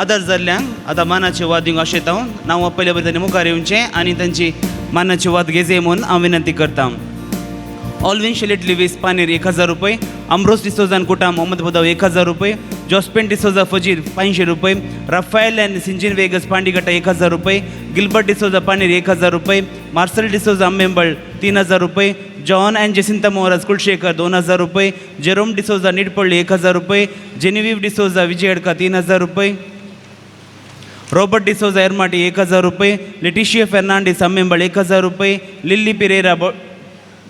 आदर जाल्ल्यांक आतां मानाचे वाद दिवंक आशेता हांव पयले बद्दल मुखार येवचें आनी तांची मानाचे वाद घेजे म्हणून हांव विनंती करतां. ऑल्विन शेलेट लिवीस पानेर 1000 रुपये, अम्ब्रोस डिसोजान कुटाम मोहम्मद बदाव 1000 रुपये, जॉस्पेन डिसोजा फजीर 500 रुपये, राफायल एंड सिंजीन वेगस पांडिगट्टा 1000 रुपये, गिल्बर्ट डिसोजा पानेर 1000 रुपये, मार्सल डिसोजा अम्मेंबळ 3000 रुपये, जॉन एंड जेसिंता मोहराज कुलशेखर 2000 रुपये, जेरोम डिसोजा निडपल्ली 1000 रुपये, जेनेविव डिसोजा विजयडका 3000 रुपये, रॉबर्ट डिसोजा एरमाटी 1000 रुपये, लेटिशिया फर्नांडिस अम्मेंबळ 1000 रुपये, लिल्ली पिरेरा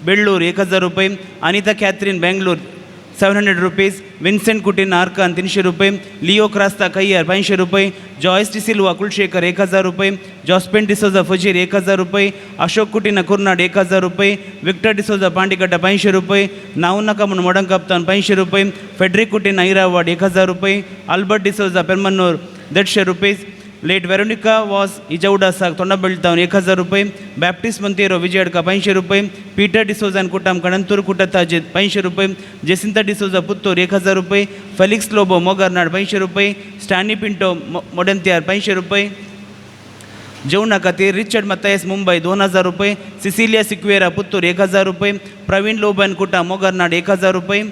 बेळ्ळूर 1000 रुपये, Anita Catherine Bangalore 700 rupees, Vincent Coutinho आर्कान 300 रुपये, लिओ क्रास्ता कैयार 500 रुपये, जॉयस डिसिल्वा कुलशेखर 1000 रुपये, जॉस्पेन डिसोजा फजीर 1000 रुपये, अशोक कुटीना कुर्नाड 1000 रुपये, विक्टर डिसोजा पांडिगट्टा 500 रुपये, नाव नका म्हणून मडंग काप्तान 500 रुपये, फेडरिक कुटीना इरावाड 1000 रुपये, Albert D'Souza Permannur 150 rupees, late Veronica Vaz इजाउडासाक तोंडाबेळटावन 1000 रुपये, बॅप्टिस्ट मंतेरो विजयडका 500 रुपये, पीटर डिसोजान कुटाम कणंतूर कुटताजेत 500 रुपये, जेसिंता डिसोजा पुत्तूर 1000 रुपये, फेलिक्स लोबो मोगारनाड 500 रुपये, स्टॅनी पिंटो मोडंतियार 500 रुपये, जेवणा खातीर रिचर्ड मतायस मुंबई 2000 रुपये, सिसिलिया सिक्वेरा पुत्तूर 1000 रुपये, प्रवीण लोबन कुटा मोगारनाड 1000 रुपये,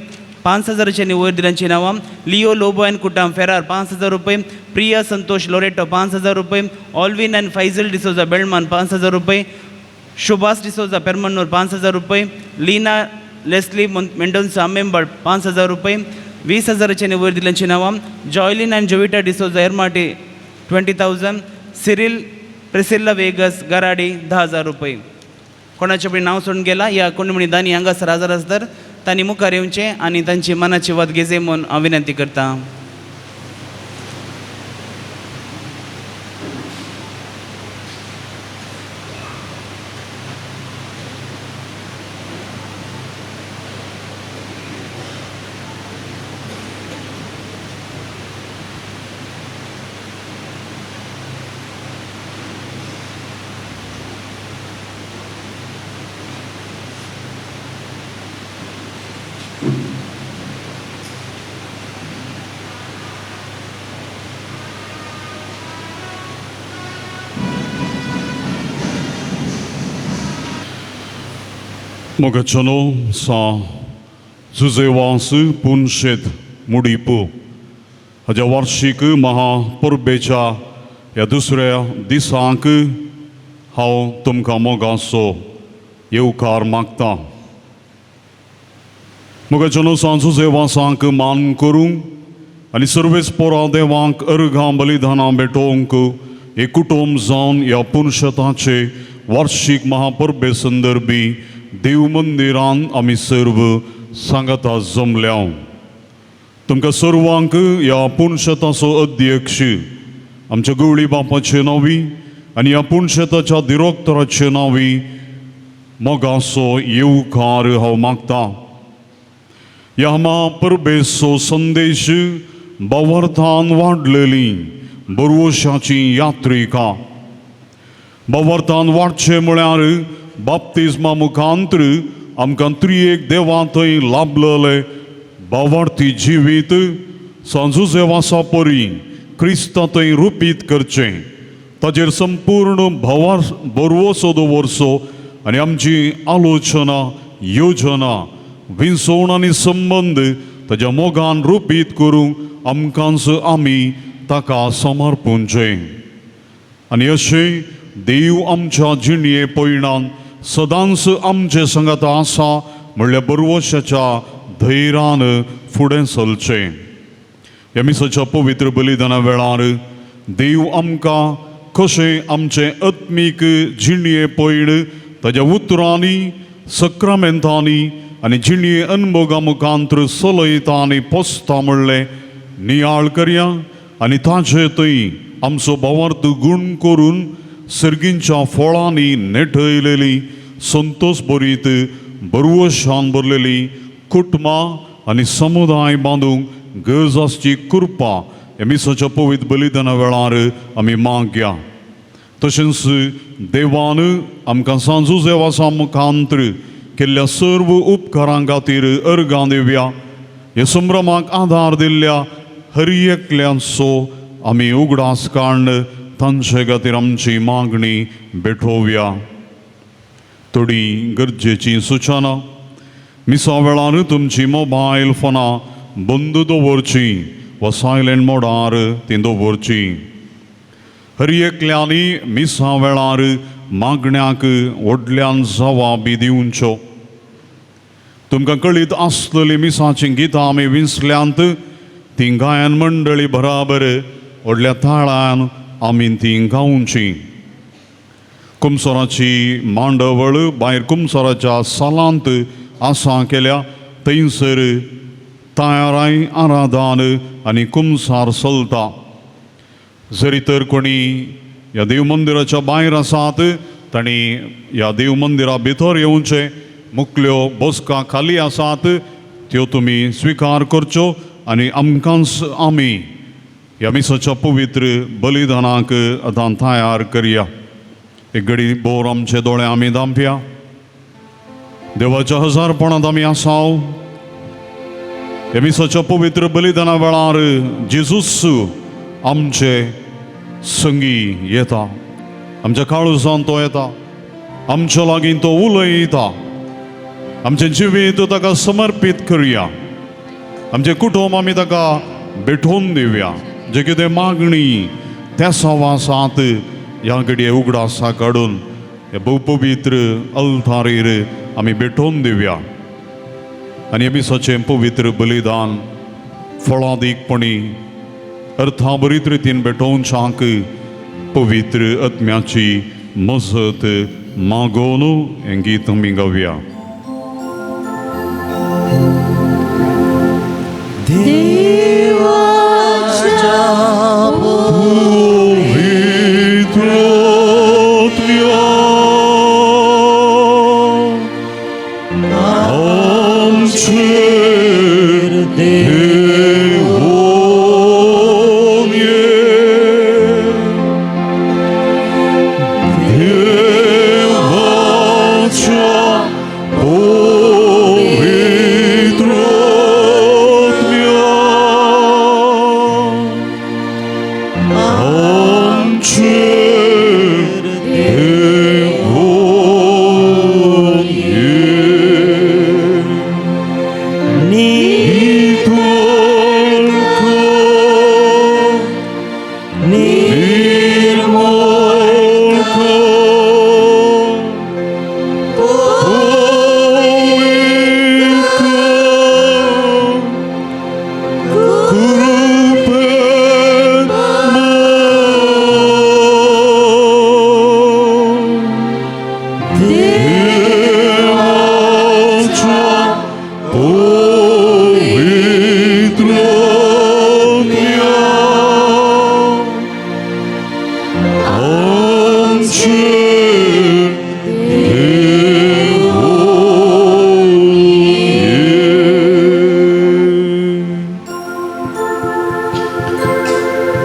5,000 वयर दिल्यांची नांवां लिओ लोबो अँड कुटाम फेरार 5,000 रुपये, प्रिया संतोष लोरेटो 5,000 रुपये, ऑल्विन अँड फायझल डिसोजा बेळमान 5,000 रुपये, शुभास डिसोजा पेरमन्नूर 5,000 रुपये, लीना लेस्ली मेंडोन्सा मेंबर 5,000 रुपये, 20,000 वयर दिल्यांची नांवां जॉयलिन अँड जोविटा डिसोजा एरमाटी 20,000, सिरिल प्रिसिल्ला वेगस गराडी 10,000 रुपये. कोणाचे पण नाव सोडून गेला या कोणी म्हणी दानी हांगासर हजर आसतर तांणी मुखार येवचें आनी तांची मनाची वाद घेजे म्हूण हांव विनंती करतां. Mogăciano sa जुजेवास पुनशेत मुडीप हाज्या वार्षिक महापर्बेच्या ह्या दुसऱ्या दिसाक हांव तुमकां मोगाचो येवकार मागतां. मोगाचेनो सा जुजेवासाक मान करूंक आनी सर्वेस पोरा देवाक अर्घां बलिदानां भेटोवंक एकूटोम जावन ह्या पुनशताचे वार्षिक महापर्बे संदर्भी देव मंदिरान आमी सर्व सांगाता जमल्या. तुमकां सर्वांक ह्या पुनशताचो अध्यक्ष आमच्या गवळी बापाचे नांवी आनी ह्या पुनशताच्या दिरोक्तराचे नांवी मोगाचो येवकार हांव मागतां. ह्या महापर्बेचो संदेश भावार्थान वाडलेली बरवशाची यात्रिका. भावार्थान वाडचे म्हळ्यार बाप्तिस्मा मुखांतर आमकां त्रिएक देवा थंय लाभलेले भावार्थी जिवीत सांजुजेवासा परी क्रिस्ता थंय रुपीत करचें ताजेर संपूर्ण बरवसो दवरचो आनी आमची आलोचना योजना विंसवण आनी संबंद ताज्या मोगान रुपीत करूंक आमकांच आमी ताका समर्पूंचें. आनी अशें देव आमच्या जिणये पयणान सदांच आमचे संगत आसा म्हणल्यार बरवशाच्या धैर्यान फुडें चलचें. ह्या मिसाच्या पवित्र बलिदाना वेळार देव आमकां कशें आमचे आत्मीक जिणये पयण ताज्या उतरांनी सक्रामेंतांनी आनी जिणये अनुभोगा मुखांतर चलयता आनी पोसता म्हणलें नियाळ करया आनी ताचे थंय आमचो भावार्थ गूण करून सर्गींच्या फळांनी नेटयलेली संतोष भरीत बरवशान भरलेली कुटुंबां आनी समुदाय बांदूंक गरज आसची कृपा ह्या मिसाच्या पवित्र बलिदाना वेळार आमी मागया. तशेंच देवान आमकां सांजुजेवासा मुखांतर केल्ल्या सर्व उपकारां खातीर अर्घां दिवया. ह्या संभ्रमाक आदार दिल्ल्या हर एकल्याचो आमी उगडास काडन तांचे खातीर आमची मागणी भेटोवया. थोडी गरजेची सुचना. मिसा वेळार तुमची मोबायल फोनां बंद दवरची वा सायलेंट मोडार ती दवरची. हर एकल्यांनी मिसा वेळार मागण्याक व्हडल्यान जवाब दिवचो. तुमकां कळीत आसतली मिसाची गितां आमी विसल्यांत ती गायन मंडळी बराबर व्हडल्या ताळान आमी ती गावची. कुमसराची मांडवळ भायर कुमसराच्या सालांत आसा केल्या थंयसर तयाराय आराधन आनी कुमसार चलता. जरी तर कोणी ह्या देव मंदिराच्या भायर आसात तांणी ह्या देव मंदिरा भितर येवचें. मुखल्यो बसका खाली आसात त्यो तुमी स्विकार करच्यो आनी आमकांच आमी ह्या मिसाच्या पवित्र बलिदानाक आतां तयार करया. एक घडी बोर आमचे दोळे आमी धांपया. देवाच्या हजारपणांत आमी आसाव. ह्या मिसाच्या पवित्र बलिदाना वेळार जेजूस आमचे संगी येता. आमच्या काळजांत तो येता. आमच्या लागीं तो उलयता. आमचें जिवीत ताका समर्पीत करया. आमचे कुटुंब आमी ताका भेटोवन दिवया. जे कितें मागणी त्या सवासांत ह्या घडये उगडासा काडून हे बहुपवित्र अल्तारीर आमी भेटोवन दिवया. आनी आमी सचें पवित्र बलिदान फळादीकपणी अर्थाबरीत रितीन भेटोवच्याक पवित्र आत्म्याची मजत मागोवन हें गीत आमी गावया.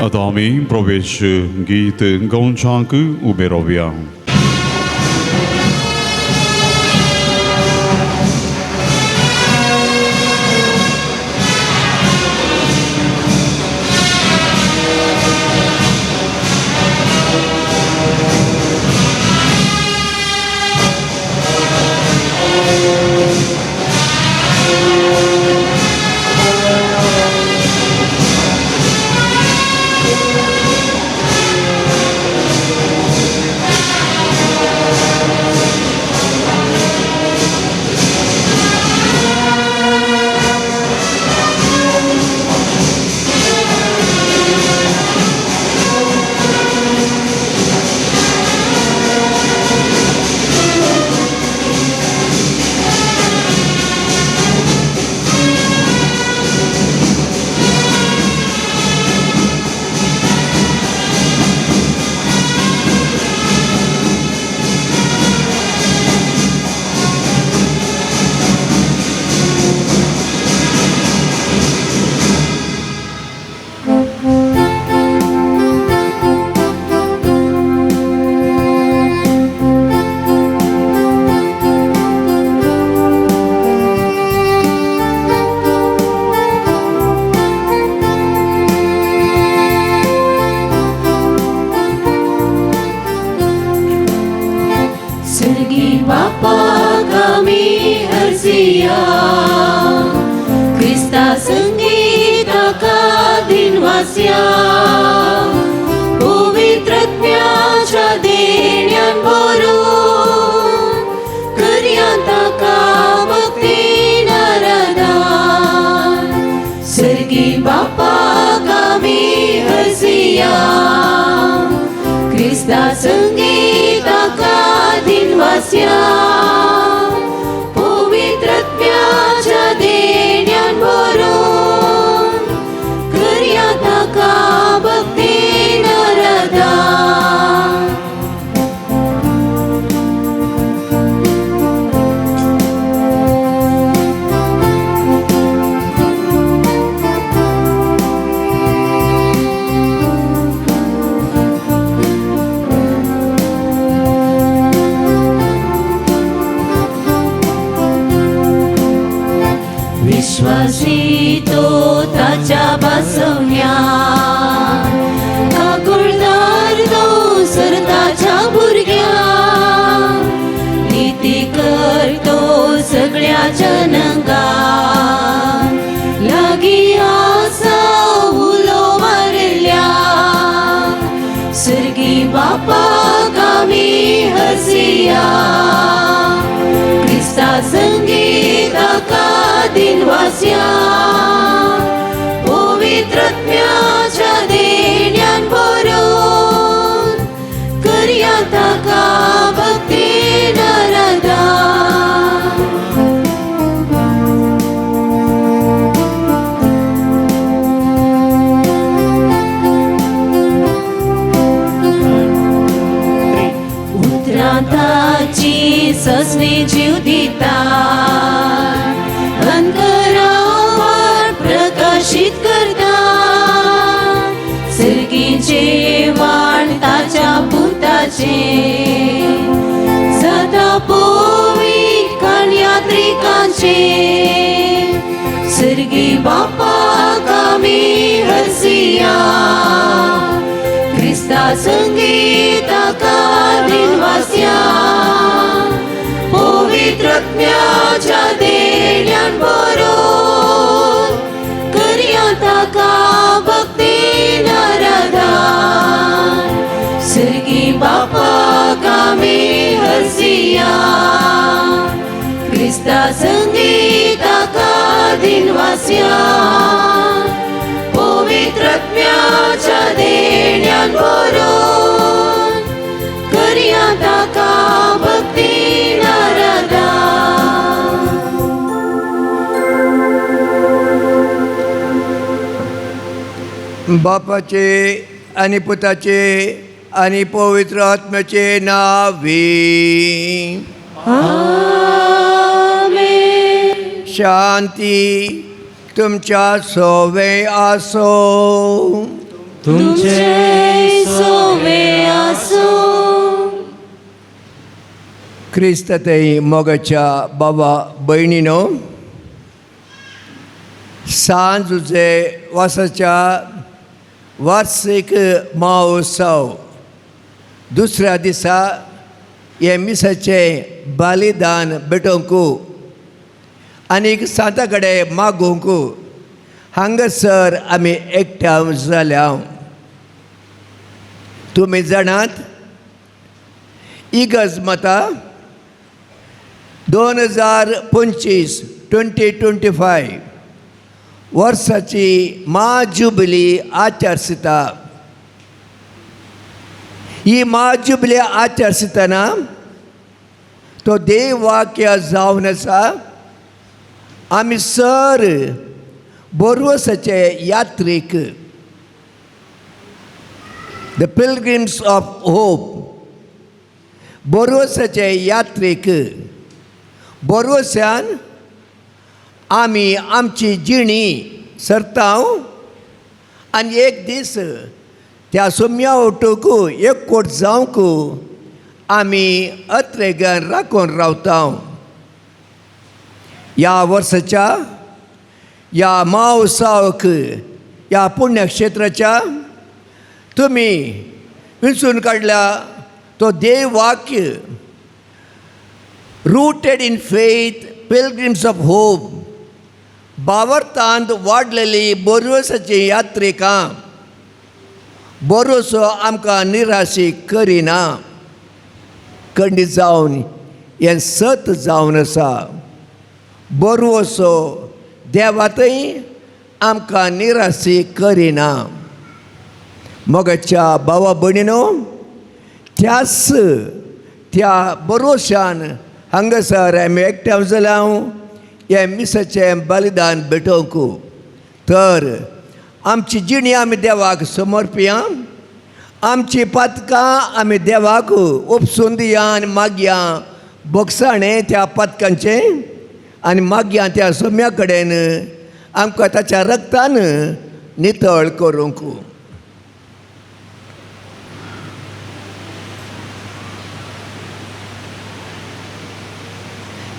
आता आमी प्रवेश गीत गावच्याक उबे रावया. सगळ्या जनंगा लाग हरसिया क्रिस्ता संगीताका दिनवास्या पवित्रत्म्याच्या देण्यान भरून करया ताका भक्तीन आराधन उद्रांताची ससनी जीव दिता अंतरावर प्रकाशित करता सर्गीचे वाण ताच्या पुताचे सदा पोवीत काण यात्रिकांचे सर्गी बापा कामी हरसिया क्रिस्ता संगीताका दिनवास्या पवित्रत्म्याच्या देण्यान भरून करया ताका भक्तीन आराधन सर्गी बापा कामी हरसिया क्रिस्ता संगीताका दिनवास्या पवित्रत्म्याच्या देण्यान भरून करया ताका भक्तीन आराधन बापाचे आणि पुताचे आणि पवित्र आत्म्याचे नावे आमेन. शांती तुमच्या सोवे आसो तुमचे सोवे आसो. क्रिस्ततई मोगाच्या बाबा बहिणीनो, सांजुचे वासाच्या वार्षिक महोत्सव दुसऱ्या दिसा हे मिसाचे बलिदान भेटोवंक आनीक सांता कडेन मागोवंक हांगासर आमी एकठांय जाल्या. तुमी जाणात इगर्ज मतां 2025 2025 वर्साची महाजुबिली आचारसिता. ही महाजुबिली आचारसितना तो देव वाक्य जावन आसा. आमी सर बोरवसाचे यात्रेक द पिलग्रिम्स ऑफ होप बोरवसाचे यात्रेक बोरवस्यान आमी आमची जिणी सरताव आनी एक दीस त्या सोम्या ओटूक एकवट जावंक आमी अत्रेगान राखून रावता. ह्या वर्साच्या ह्या महोत्सवाक ह्या पुण्यक्षेत्राच्या तुमी विंचून काडला तो देव वाक्य rooted in faith pilgrims of hope बावर्तांत वाडलेली बोरवसाची यात्रेका बोरवसो आमकां निराशी करिना. खंडीत जावन हें सत जावन आसा. बोरवसो देवातय आमकां निराशी करिना. मोगाच्या भावा भयणीनो, त्याच त्या बोरवशान हांगासर आमी एकठांय जाल्या हे मिसाचें बलिदान भेटोवंक. तर आमची जिणी आमी देवाक समर्पया. आमची पातकां आमी देवाक उपसून दिया आनी मागया बोगसाणें त्या पातकांचें आनी मागया त्या सोम्या कडेन आमकां ताच्या रक्तान नितळ करूंक.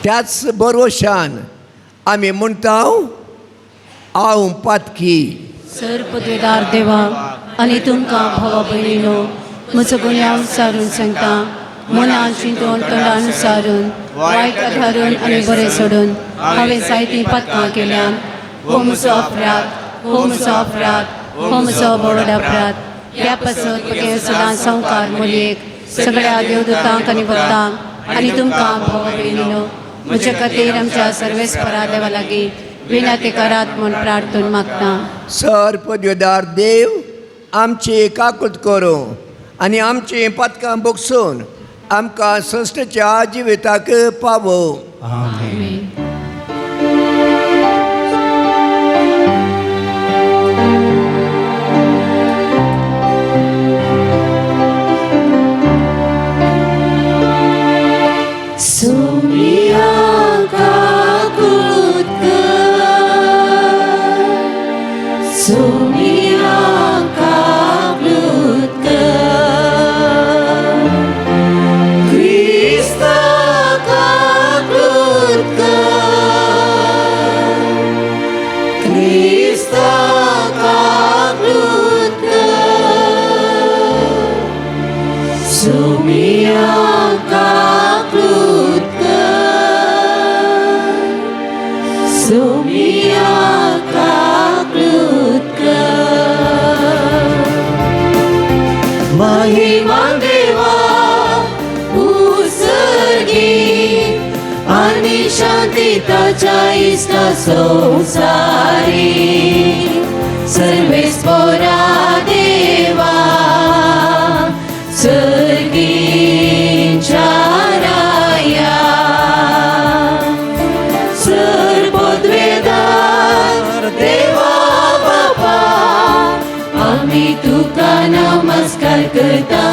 त्याच बरोशान आमी म्हणटा हांव पातकी. सर पदवेदार देवा आनी तुमकां भावा भयणीनो, म्हजो गुन्यांव सारून सांगता. मनान चिंतून तोंडान सारून वायट आधारून आनी बरें सोडून हांवें जायतीं पातकां केल्यान. हो म्हजो अपराध, हो म्हजो अपराध, हो म्हजो बोड अपराध. ह्या पासत म्हागे सदां संवकार मोलयेक सगळ्या देवदूतांक आनी भक्तांक आनी तुमकां भाव भयणीनो म्हजे खातीर आमच्या सर्वेस्परा देवा लागीं विनंती करात म्हूण प्रार्थून मागता. सर पदवेदार देव आमची काकूट करूं आनी आमची पथकां बोगसून आमकां सृश्टीच्या जिविताक पावो. महिमा देवा उसर्गी आणि शांती ताच्या इष्ट संसारी सर्वेस्परा देवा सर्गीच्या राया सर पदवेदार देवा बापा आम्ही तुका नमस्कार करता.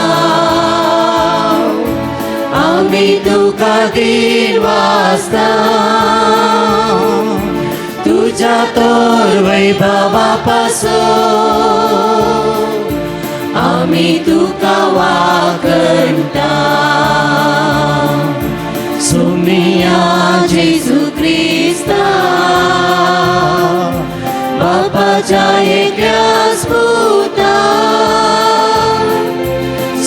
आम्ही तुका दिन वाजता तुझ्या तोर वैभवा पासून आम्ही तुका वाकणता. सोमिया जेजू क्रिस्ता बापाच्या एकल्या स्पुता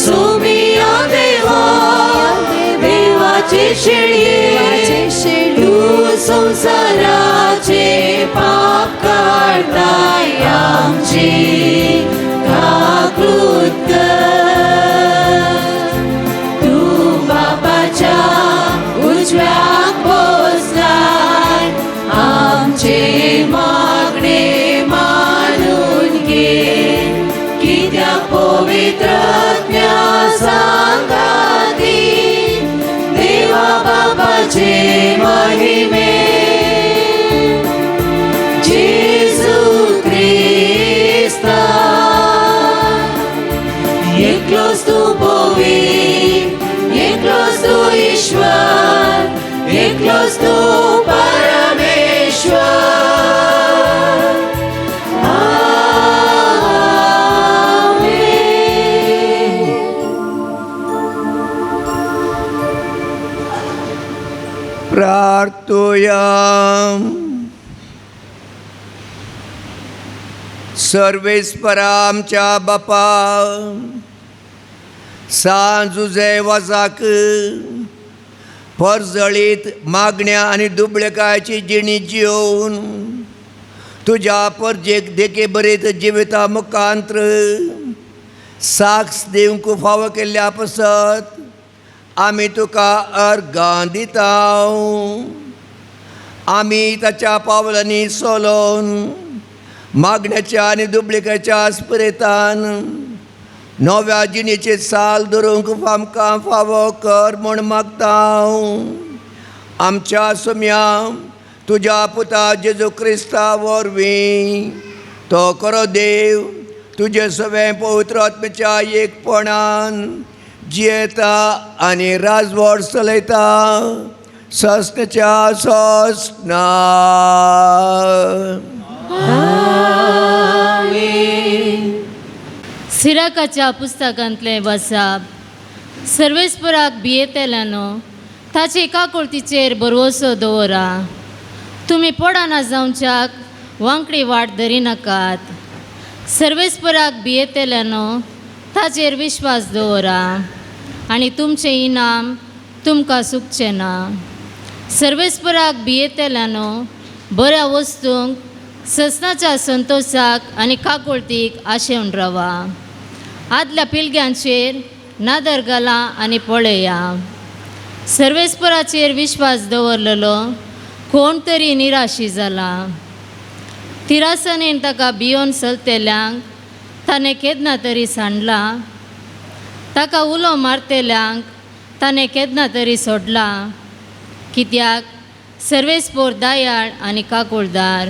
सोमिया देवा देवाचे शेळये तू संसाराचे पाप काढताय आमची काकृत कर. तू बापाच्या उजव्याक बसलाय आमचे मागणे मानून घे. कित्याक पवित्र सांगाती देवा बापाचे महिमे जेजू क्रिस्ता एकलोच तू पवित्र एकलोच तू ईश्वर एकलोच तू परमेश्वर. प्रार्थोयाम. सर्वेस्परा आमच्या बापा सांजुजे वजाक परजळीत मागण्या आनी दुबळेकायची जिणी जिवून तुज्या परजेक देखे बरेत जिविता मुखांत्र साक्ष दिवंक फावो केल्ल्या पसत आमी तुका अर्गां दिता. आमी ताच्या पावलांनी चलोन मागण्याच्या आनी दुबळेकाच्या स्पिरितान नव्या जिणेचे साल धरूंक आमकां फावो कर म्हूण मागता. आमच्या सोम्या तुज्या पुता जेजू क्रिस्ता वरवीं तो खरो देव तुजे सगळे पवित्र आत्म्याच्या एकपणान जियेता आनी राजवट चलयता सस्नाच्या सस्ना. सिराकाच्या पुस्तकांतलें वाचप सर्वेस्पराक भियेतेल्यानो ताचे एका कोळतीचेर भरवोसो दवरा. तुमी पडना जावच्याक वांकडी वाट धरिनाकात. सर्वेस्पराक भियेतेल्यानो ताचेर विश्वास दवरा आनी तुमचें इनाम तुमकां चुकचें ना. सर्वेस्पराक भियेतेल्यानो बऱ्या वस्तूंक ससनाच्या संतोषाक आनी काकुळतीक आशेवन रावा. आदल्या पिळग्यांचेर नादर घाला आनी पळया. सर्वेस्पराचेर विश्वास दवरलेलो कोण तरी निराशी जाला. तिरासनेन ताका भियोन चलतेल्यांक ताणें केन्ना तरी सांडला. ताका उलो मारतेल्यांक ताणें केन्ना तरी सोडला. कित्याक सर्वेस्पोर दयाळ आनी काकुळदार.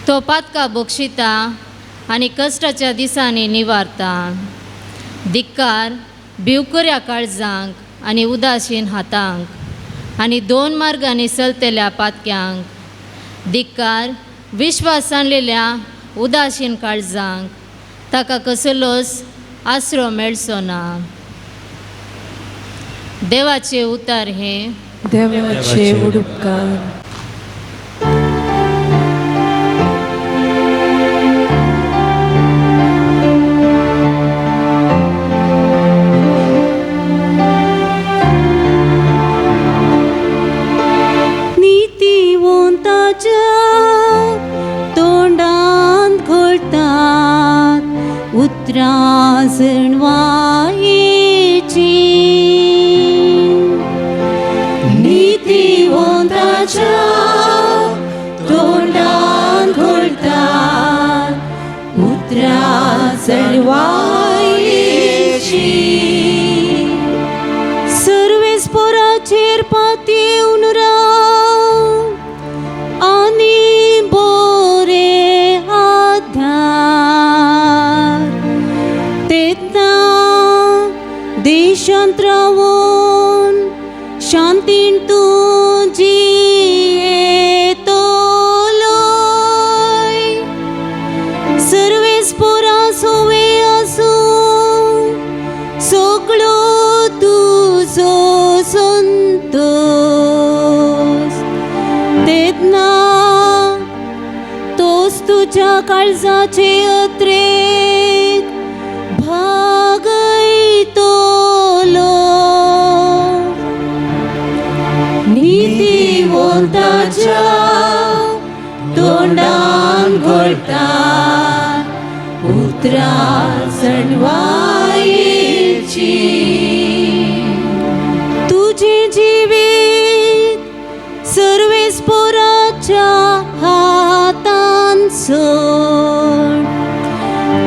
तो पातकां बक्षिता आनी कश्टाच्या दिसांनी निवारता. धिक्कार भिवकऱ्या काळजांक आनी उदासीन हातांक आनी 2 मार्गांनी चलतेल्या पातक्यांक. धिक्कार विश्वास आणलेल्या उदासीन काळजांक. ताका कसलोच आसरो मेळचो ना. देवाचे उतार हे देवाचे उडुपकार. तोंडांत घोळतात उतरां जणवायेची. नीतिवंताच्या तोंडांत घोळतात उतरां जणवायेची. सर्वेस्पराचेर पातयेवन राव आनी बोरे आधार. तेन्ना देशांत रावून शांतीन तूं जियेतलोय. सर्वेस्परा सोवे आसूं सगळो तुजो संतोष. तेन्ना तोच तुज्या काळजाचे अत्रेक भागयतलो. नीतिवंताच्या तोंडांत घोळतात उतरां जणवायेची. तुझे जिवीत सर्वेस्पराच्या हातान सोड.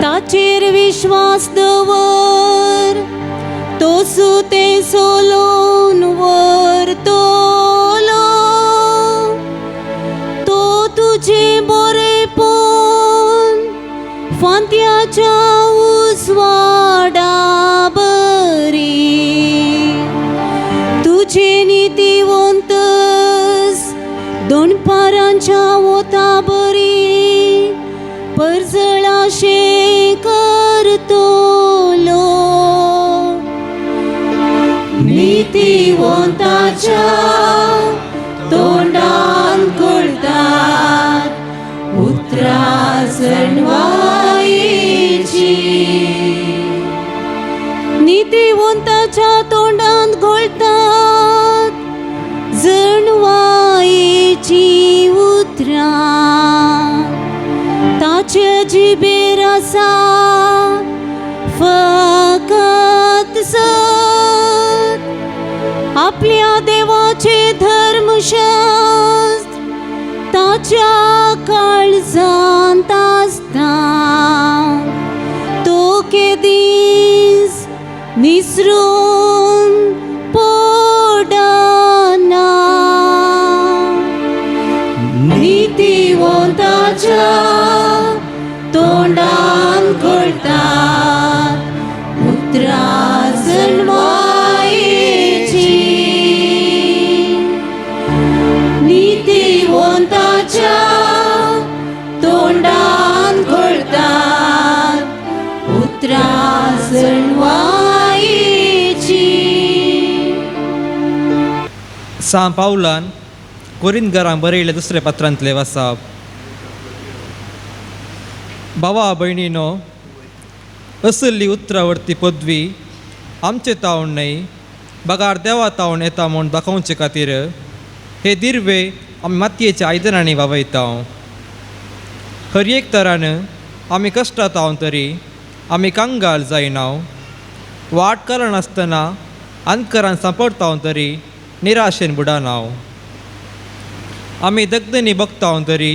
ताचेर विश्वास दवर तोसू ते सोलोवन व्हरतलो. तो तुझे बरेपण फांत्याच्या उजवाडा बरी. तुझे नीतिवंतस दोणपारांच्या वोता बरी परजळाशे करतलो. नीतिवंताच्या तोंडांत घोळतात उतरां जणवायेची. नीतिवंताच्या तोंडांत घोळतात जणवायेची उतरां. ताचे जिबेर आसा फकत सत. आपल्या देवाचे धर्मशास्त्र ताच्या काळजांत आसता. तो केदीस निसरून पडना. नीतिवंताच्या तोंडांत घोळतात उतरां जणवायेची. नीतिवंताच्या तोंडांत घोळतात उतरां जणवायेची. सा पावलान कोरिंथकारांक बरयलें दुसरे पत्रांतलें वाचप. भावा भयणीनो, असली उतरावर्ती पदवी आमचे तावण न्हय, बगार देवा तावण येता म्हूण दाखोवचे खातीर हे दिर्वे आमी मातयेच्या आयदनांनी वावयता. हर एक तरान आमी कश्टां तावन तरी आमी कांगाल जायना. वाट नासतना अंतकरान सांपडता तरी निराशेन बुडानाव. आमी दगदनी बगता तरी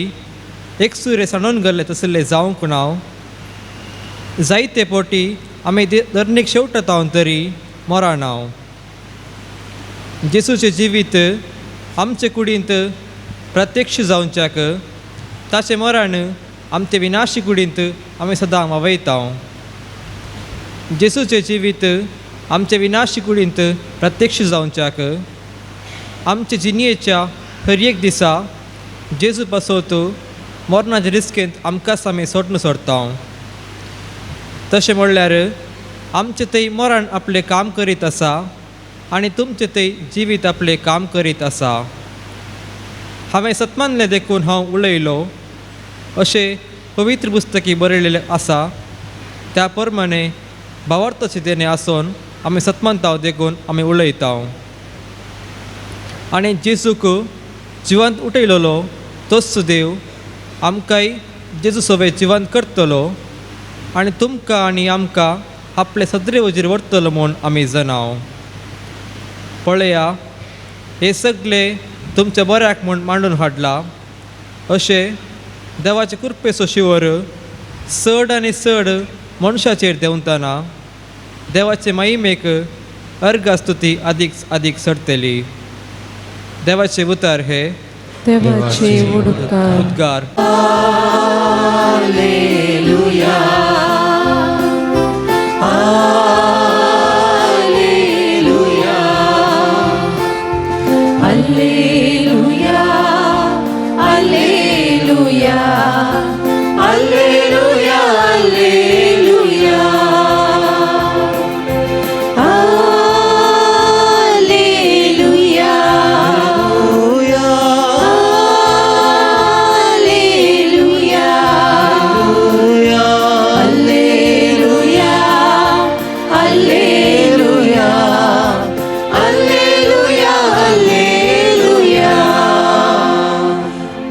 एकसुरे सांडून गेल्ले तसले जावंक नाव. जायते पोटी आमी धरणीक शेवटता तरी मरणाव. जेसूचे जिवीत आमचे कुडींत प्रत्यक्ष जावच्याक ताचे मरण आमचे विनाशी कुडींत आमी सदां मावयता. जेसूचे जिवीत आमचे विनाशी कुडींत प्रत्यक्ष जावच्याक आमचे जिणयेच्या हर एक दिसा जेजू पासोत मरणाच्या रिस्केंत आमकांच आमी सोडून सोडता. तशें म्हणल्यार आमचें थंय मरण आपलें काम करीत आसा आनी तुमचें थंय जिवीत आपलें काम करीत आसा. हांवें सतमानलें देखून हांव उलयलो अशें पवित्र पुस्तकी बरयलेलें आसा. त्या प्रमाणे भावार्थचितेने आसून आमी सतमानताव देखून आमी उलयता. आनी जेजूक जिवंत उठयलेलो तोच देव आमकांय जेजू सोबे जिवंत करतलो आनी तुमकां आनी आमकां आपले सदरे वजीर व्हरतलो म्हूण आमी जाणाव. पळया, हे सगळे तुमच्या बऱ्याक म्हूण मांडून हाडला. अशें देवाचे कृपेचो शिवर चड आनी चड मनशाचेर देंवतना देवाचे महिमेक अर्गास्तुती अदीक चडटली. देवाचे उतार हे देवाचे उद्गार.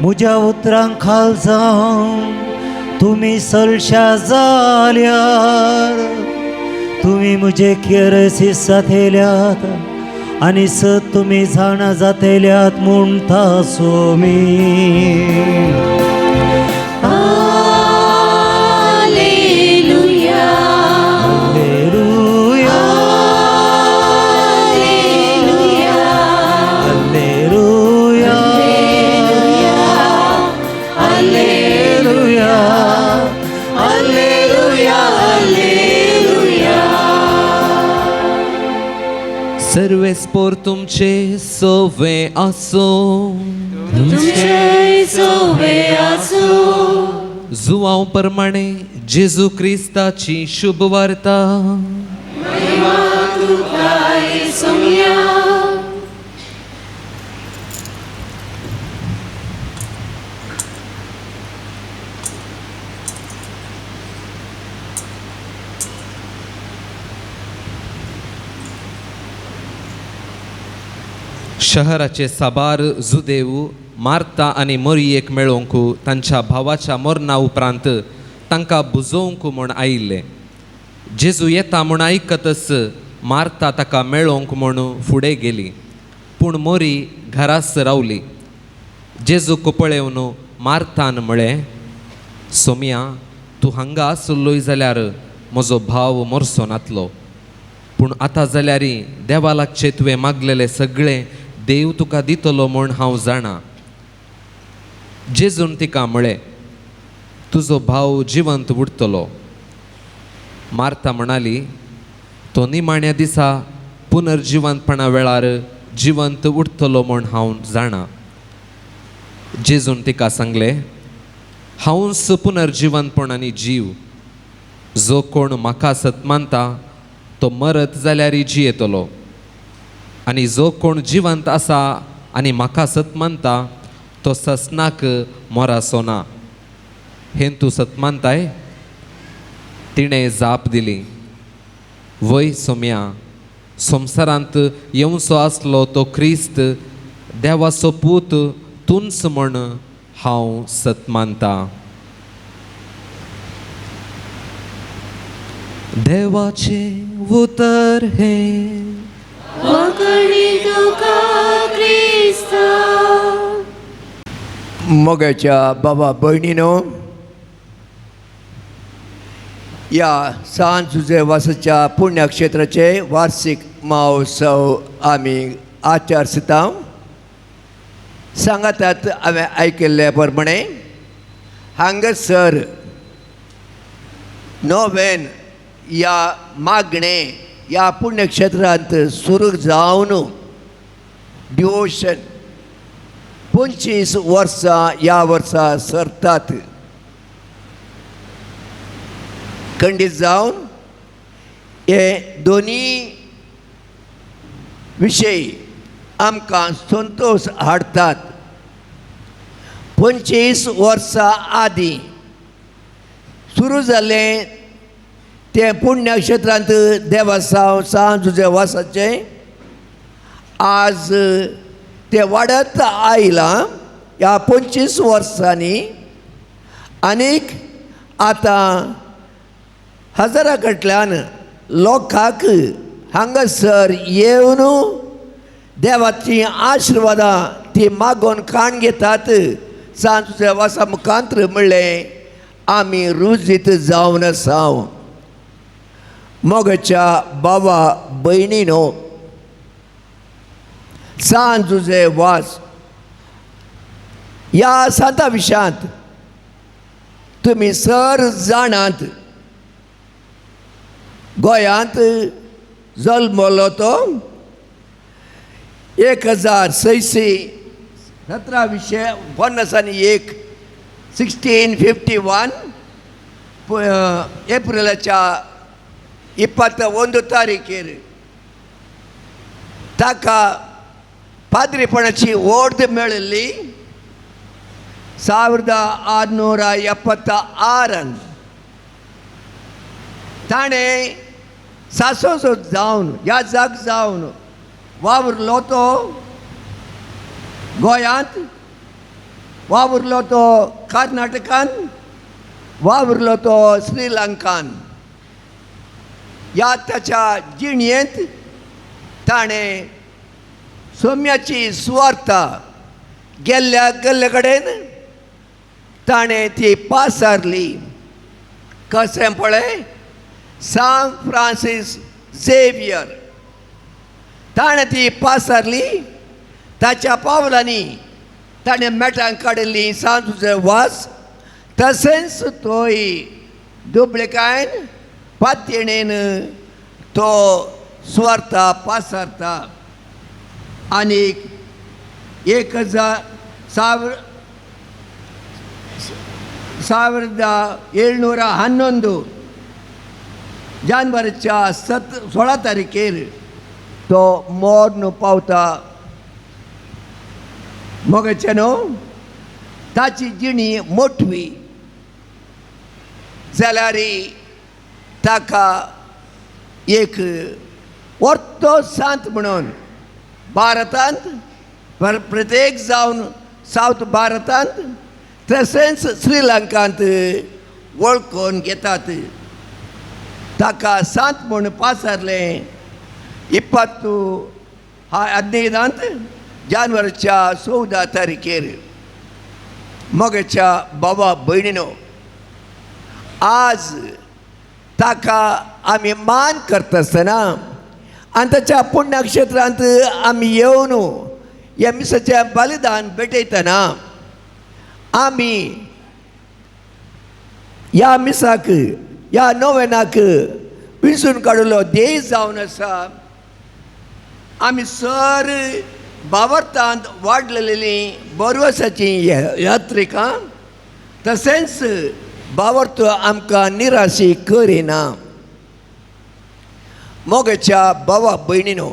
म्हज्या उतरांक खाल जावन तुमी सलशा जाल्यार तुमी म्हजे केरसी जातल्यात आनी सत तुमी जाणा जातल्यात म्हणटा सोमी. सर्वेस्पोर तुमचे सोवे आसो, तुमचे सोवे आसो. जुवांव प्रमाणे जेजू क्रिस्ताची शुभ वार्ता. महिमा तुका येसुया. शहराचे साबार जुदेव मार्ता आनी मोरयेक मेळोवंक तांच्या भावाच्या मरणा उपरांत तांकां बुजोवंक म्हूण आयिल्ले. जेजू येता म्हूण आयकतच मार्ता ताका मेळोवंक म्हूण फुडें गेली, पूण मोरी घरास रावली. जेजूक पळयवन मार्तान म्हळें, सोम्या, तूं हांगा आसलोय जाल्यार म्हजो भाव मरचो नातलो. पूण आतां जाल्यार देवा लागचे तुवें मागलेले सगळें देव तुका दितलो म्हूण हांव जाणा. जेजून तिका म्हळें, तुजो भाव जिवंत उरतलो. मार्ता म्हणाली, तो निमाण्या दिसा पुनर्जिवंतपणा वेळार जिवंत उरतलो म्हूण हांव जाणा. जेजून तिका सांगलें, हांवूच पुनर्जिवंतपण आनी जीव. जो कोण म्हाका सत मानता तो मरत जाल्यार जियेतलो, आनी जो कोण जिवंत आसा आनी म्हाका सत मानता तो ससनाक मोरासो ना. हें तूं सत मानताय? तिणें जाप दिली, वय सोम्या, संवसारांत येवचो आसलो तो क्रिस्त देवाचो पूत तूंच म्हण हांव सत मानता. देवाचे उतर हे वगणी तुका क्रिस्ता. मोगाच्या बाबा भयणीनो, या सांत जुझेवासाच्या पुण्यक्षेत्राचे वार्षिक महोत्सव आम्ही आचरता. सांगातात हांवें आयकल्ले प्रमाणे हांगासर नोवेन या मागणे या पुण्यक्षेत्रांत सुरू जावन डिवोशन 25 वर्सां या वर्सा सरतात. खंडीत जावन हे दोनी विशयी आमकां संतोश हाडटात. 25 वर्सां आदीं सुरू जाल्लें ते पुण्यक्षेत्रांत देवासांव सांत जुझेवासाचे आज ते वाडत आयलां ह्या 25 वर्सांनी. आनीक आतां हजारा कडल्यान लोकांक हांगासर येवन देवाची आशिर्वादां ती मागोवन खाण घेतात. सांत जुझेवासा मुखांतर म्हणलें आमी रुजीत जावन आसाव. मोगाच्या बाबा भयणीनो, सांत जुझेवास ह्या सांता विशयांत तुमी सर जाणात. गोंयांत जल्मलो तो 1651 1651 एप्रिलाच्या 21 तारीखेर ताका पाद्रीपणाची वोर्द मेळिल्ली. 1676 ताणें सासोसो जावन ह्या जाग जावन वावुरलो तो गोंयांत, वावुरलो तो कर्नाटकान, वावुरलो तो श्रीलंकान. ह्या ताच्या जिणयेंत ताणें सोम्याची सुवार्ता गेल्ल्या गेल्ले कडेन ताणें ती पासारली. कशें पळय, सांत फ्रांसीस झेवियर ताणें ती पासारली. ताच्या पावलांनी ताणें मेटांक काडिल्ली सांत जुझेवास. तशेंच तोय दुबळेकायन पातयेणेन तो सुवार्ता पासारता. आनीक 1711 जानेवारीच्या 16 तारखेर तो मोर्न पावता. मोगाचे न्हू, ताची जिणी मोठवी जाल्यार ताका एक वर्तो सांत म्हणून भारतांत प्रत्येक जावन सावथ भारतांत तशेंच श्रीलंकांत वळखून घेतात. ताका सांत म्हूण पासारलें 15 जानेवारीच्या 14 तारखेर. मोगाच्या बाबा भयणीनो, आज ताका आमी मान करता आसतना आनी ताच्या पुण्यक्षेत्रांत आमी येवन ह्या मिसाचें बलिदान भेटयतना आमी ह्या मिसाक ह्या नोवेनाक विंचून काडिल्लो देय जावन आसा. आमी सर बावर्तांत वाडलेलीं बरवसाचीं यात्रिकां तशेंच बावर्त आमकां निराशी करिना. मोगाच्या बाबा भयणीनो,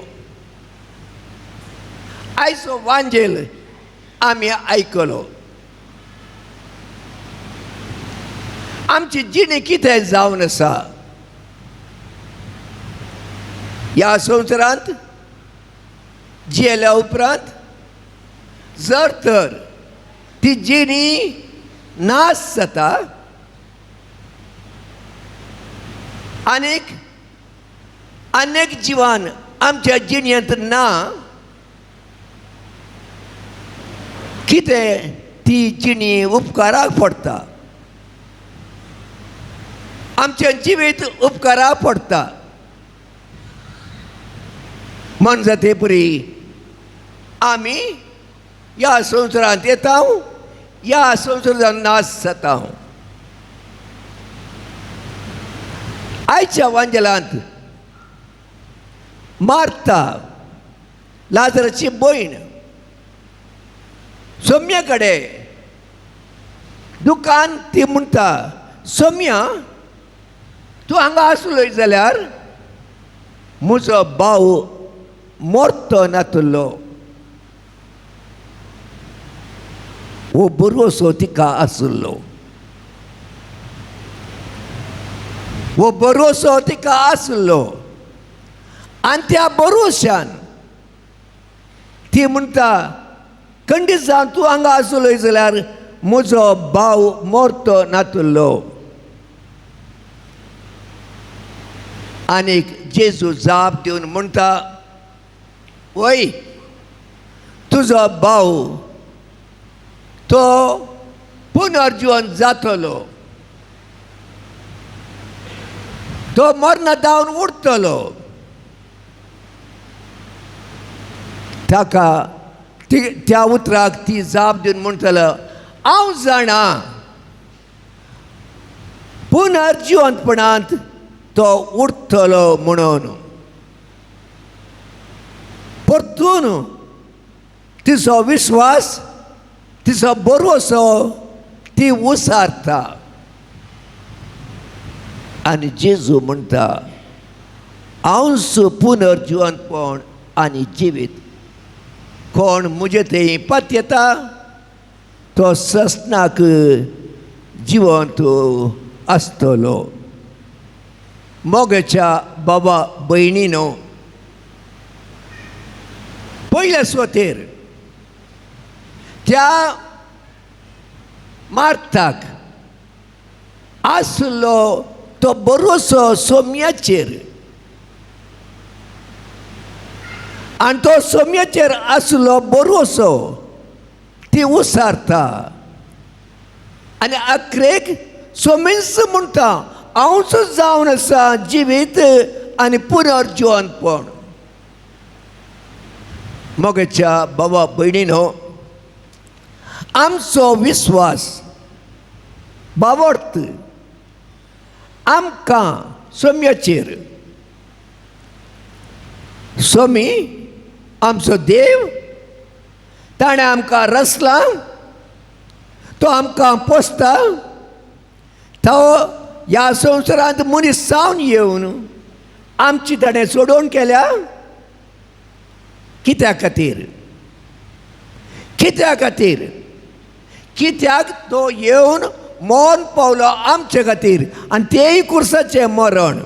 आयचो वांजेल आमी आयकलो. आमची जिणी कितें जावन आसा ह्या संवसारांत जियेल्या उपरांत जर तर ती जिणी नाश जाता आनीक अनेक जिवान आमच्या जिणेंत ना कितें ती जिणी उपकाराक पडटा, आमच्या जिवीत उपकाराक पडटा. मन जाते परी आमी ह्या संवसारांत येता, ह्या संवसारांत नाश जाता. आयच्या वांजेलांत मार्ता लाजराची भयण सोम्या कडेन दुकान ती म्हणटा, सोम्या तूं हांगा आसलोय जाल्यार म्हजो भाव मोरतो नातुल्लो. हो भरवोसो तिका आसलो, हो भरवोसो तिका आसलो. आनी त्या भरवोशान ती म्हणटा, खंडीत जावन तूं हांगा आसलोय जाल्यार म्हजो भाव मोरतो नातुल्लो. आनीक जेजू जाप दिवन म्हणटा, वय तुजो भाव तो पुनर्जीवन जातलो, तो मरणादावन उरतलो. ताका त्या उतराक ती जाप दिवन म्हणटलो, हांव जाणा पुनर्जीवंतपणांत तो उरतलो म्हणून. परतून तिचो विश्वास, तिचो भरवोसो ती उसारता. आनी जेजू म्हणटा, हांवच पुनर्जीवंतपण आनी जिवीत. कोण म्हजे थंय पातयेता तो ससनाक जिवंत आसतलो. मोगाच्या बाबा भयणीनो, पयल्या सुवातेर त्या मार्ताक आसलो तो भरवोसो सोम्याचेर, आनी तो सोम्याचेर आसलो भरवोसो ती उसारता. आनी आखरेक सोमेस म्हणटा, हांवच जावन आसा जिवीत आनी पुनर्जीवनपण. मोगाच्या बाबा भयणीनो, आमचो विश्वास बावडत आमकां सोम्याचेर. सोमी आमचो देव, ताणें आमकां रचला, तो आमकां पोसता. तो ह्या संवसारांत मनीस जावन येवन आमची ताणें सोडोवन केल्या. कित्या खातीर? कित्या खातीर? कित्याक तो येवन मरण पावलो आमचे खातीर, आनी तेय कुर्साचें मरण.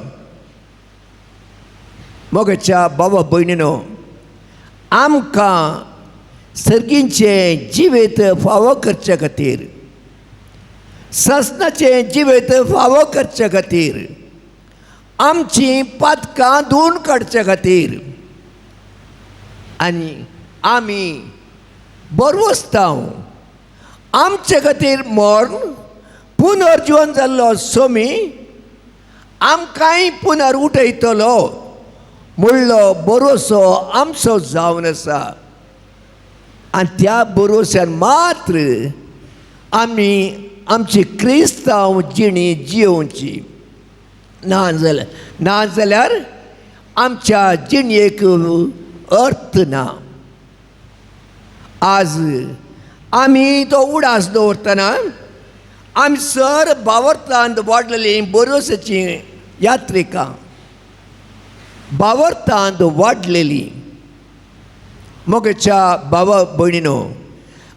मोगाच्या बाबा भयणीनो, आमकां सर्गींचें जिवीत फावो करचे खातीर, ससनाचें जिवीत फावो करचे खातीर, आमचीं पातकां धुवन काडचे खातीर, आनी आमी बरवस्तांव आमचे खातीर मरण पुनर्जीवन जाल्लो सोमी आमकांय पुनर उठयतलो म्हणलो भरोसो आमचो जावन आसा. आनी त्या भरोश्यान मात्र आमी आमची क्रिस्तांव जिणी जियोवची. ना जाल्यार आमच्या जिणयेक अर्थ ना. आज आमी तो उडास दवरतना आमी सर भावार्थांत वाडलेलीं भरोसाची यात्रिकां, भावार्थांत वाडलेलीं. मोगाच्या बाबा भयणीनो,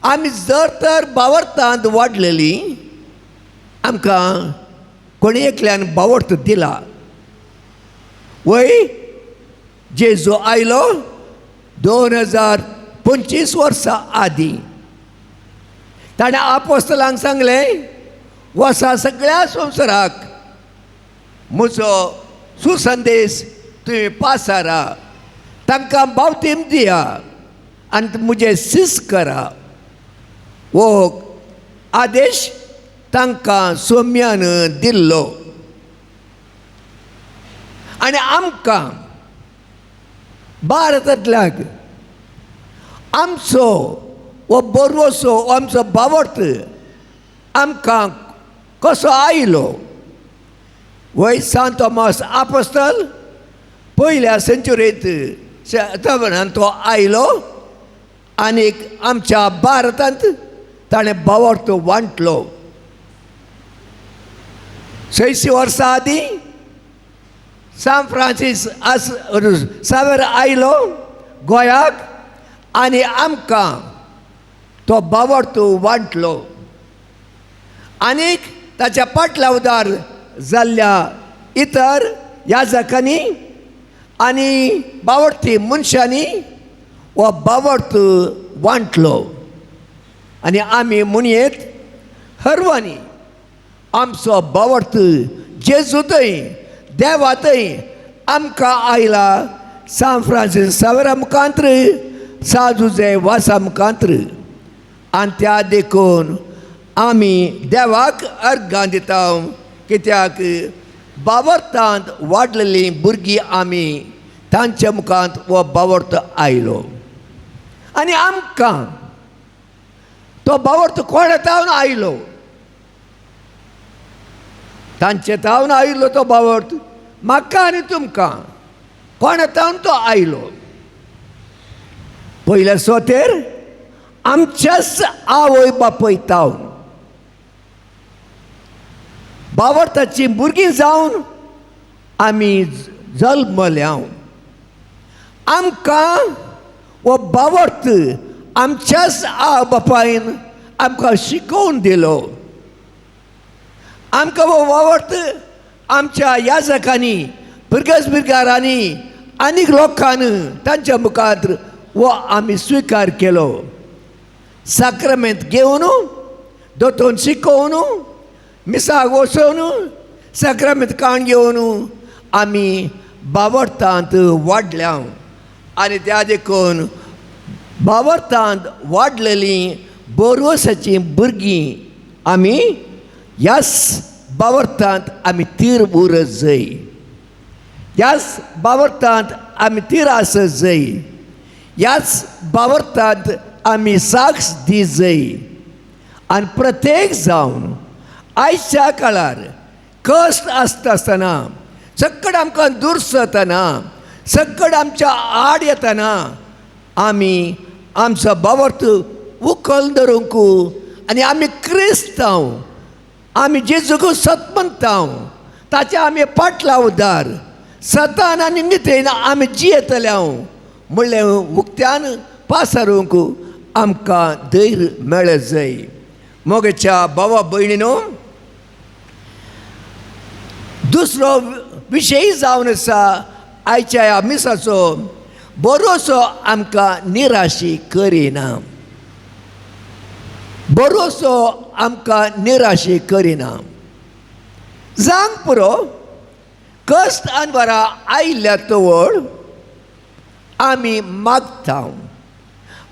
आमी जर तर भावार्थांत वाडलेलीं, आमकां कोणी एकल्यान भावार्थ दिला. वय जेजू आयलो 2025 वर्सां आदीं. ताणें आपोस्तलांक सांगलें, वसा सगळ्या संवसाराक म्हजो सुसंदेश तुम्ही पासारा, तांकां बावतीम दिया आनी मुझे सीस करा. हो आदेश तांकां सौम्यान दिल्लो. आनी आमकां भारतांतल्याक आमचो हो बोरवोसो आमचो बावर्त आमकां कसो आयलो. वय सांत थॉमस आपोस्तल पयल्या सेंच्युरींत तो आयलो आनीक आमच्या भारतांत ताणें बावर्त वांटलो. 600 वर्सां आदीं सान फ्रांसीस सावेर आयलो गोंयाक आनी आमकां तो बावर्त वांटलो. आनीक ताच्या पाटलावदार जाल्ल्या इतर याजकांनी आनी बावर्ती मनशांनी हो बावर्त वांटलो. आनी आमी म्हणयेत हरवांनी आमचो बावर्त जेजूतय देवातय आमकां आयला सान फ्रांसीस सावेरा मुखांत्र साजुजे वासा मुखांत्र. आनी त्या देखून आमी देवाक अर्गां दिता कित्याक बावर्तांत वाडलेलीं भुरगीं आमी तांच्या मुखांत हो बावर्त आयलो. आनी आमकां तो बावर्त कोणा तावन आयलो. तांचे तावन आयलो तो बावर्त म्हाका आनी तुमकां कोणा तावन तो आयलो. पयल्या सोतेर आमच्याच आवय बापय तावन बावर्ताची भुरगीं जावन आमी जल्मल्या. आमकां हो बावर्त आमच्याच आवय बापायन आमकां शिकोवन दिलो. आमकां हो बावर्त आमच्या याजकांनी भुरग्यारांनी आनीक लोकांनी तांच्या मुखार हो आमी स्विकार केलो. साक्रमेंत घेवन दोतोन शिकोवन मिसाक वचोवन साक्रमेंत काण घेवन आमी बावर्तांत वाडल्या. आनी त्या देखून बावर्तांत वाडलेलीं बोरवोसाचीं भुरगीं आमी ह्याच बावर्तांत आमी तीर उरत जाय. ह्याच बावर्तांत आमी तीर आसत जाय. ह्याच बावर्तांत आमी साक्ष दी जाय. आनी प्रत्येक जावन आयच्या काळार कश्ट आसता आसतना सकट आमकां दुर्स जातना सकट आमच्या आड येतना आमी आमचो बावर्त उखल धरूंक आनी आमी क्रिस्तांव आमी जेजूक सतमंतांव ताचे आमी पाटलावदार सतान आनी नितेन आमी जियेतल्या म्हणलें उक्त्यान पासारूंक आमकां धैर्य मेळत जाय. मोगेच्या भावा भयणीनो, दुसरो विशय जावन आसा आयच्या ह्या मिसाचो बरोसो आमकां निराशी करिना. बरोसो आमकां निराशी करिना. जांग पुरो कश्ट आनी वरां आयिल्ल्या तवळ आमी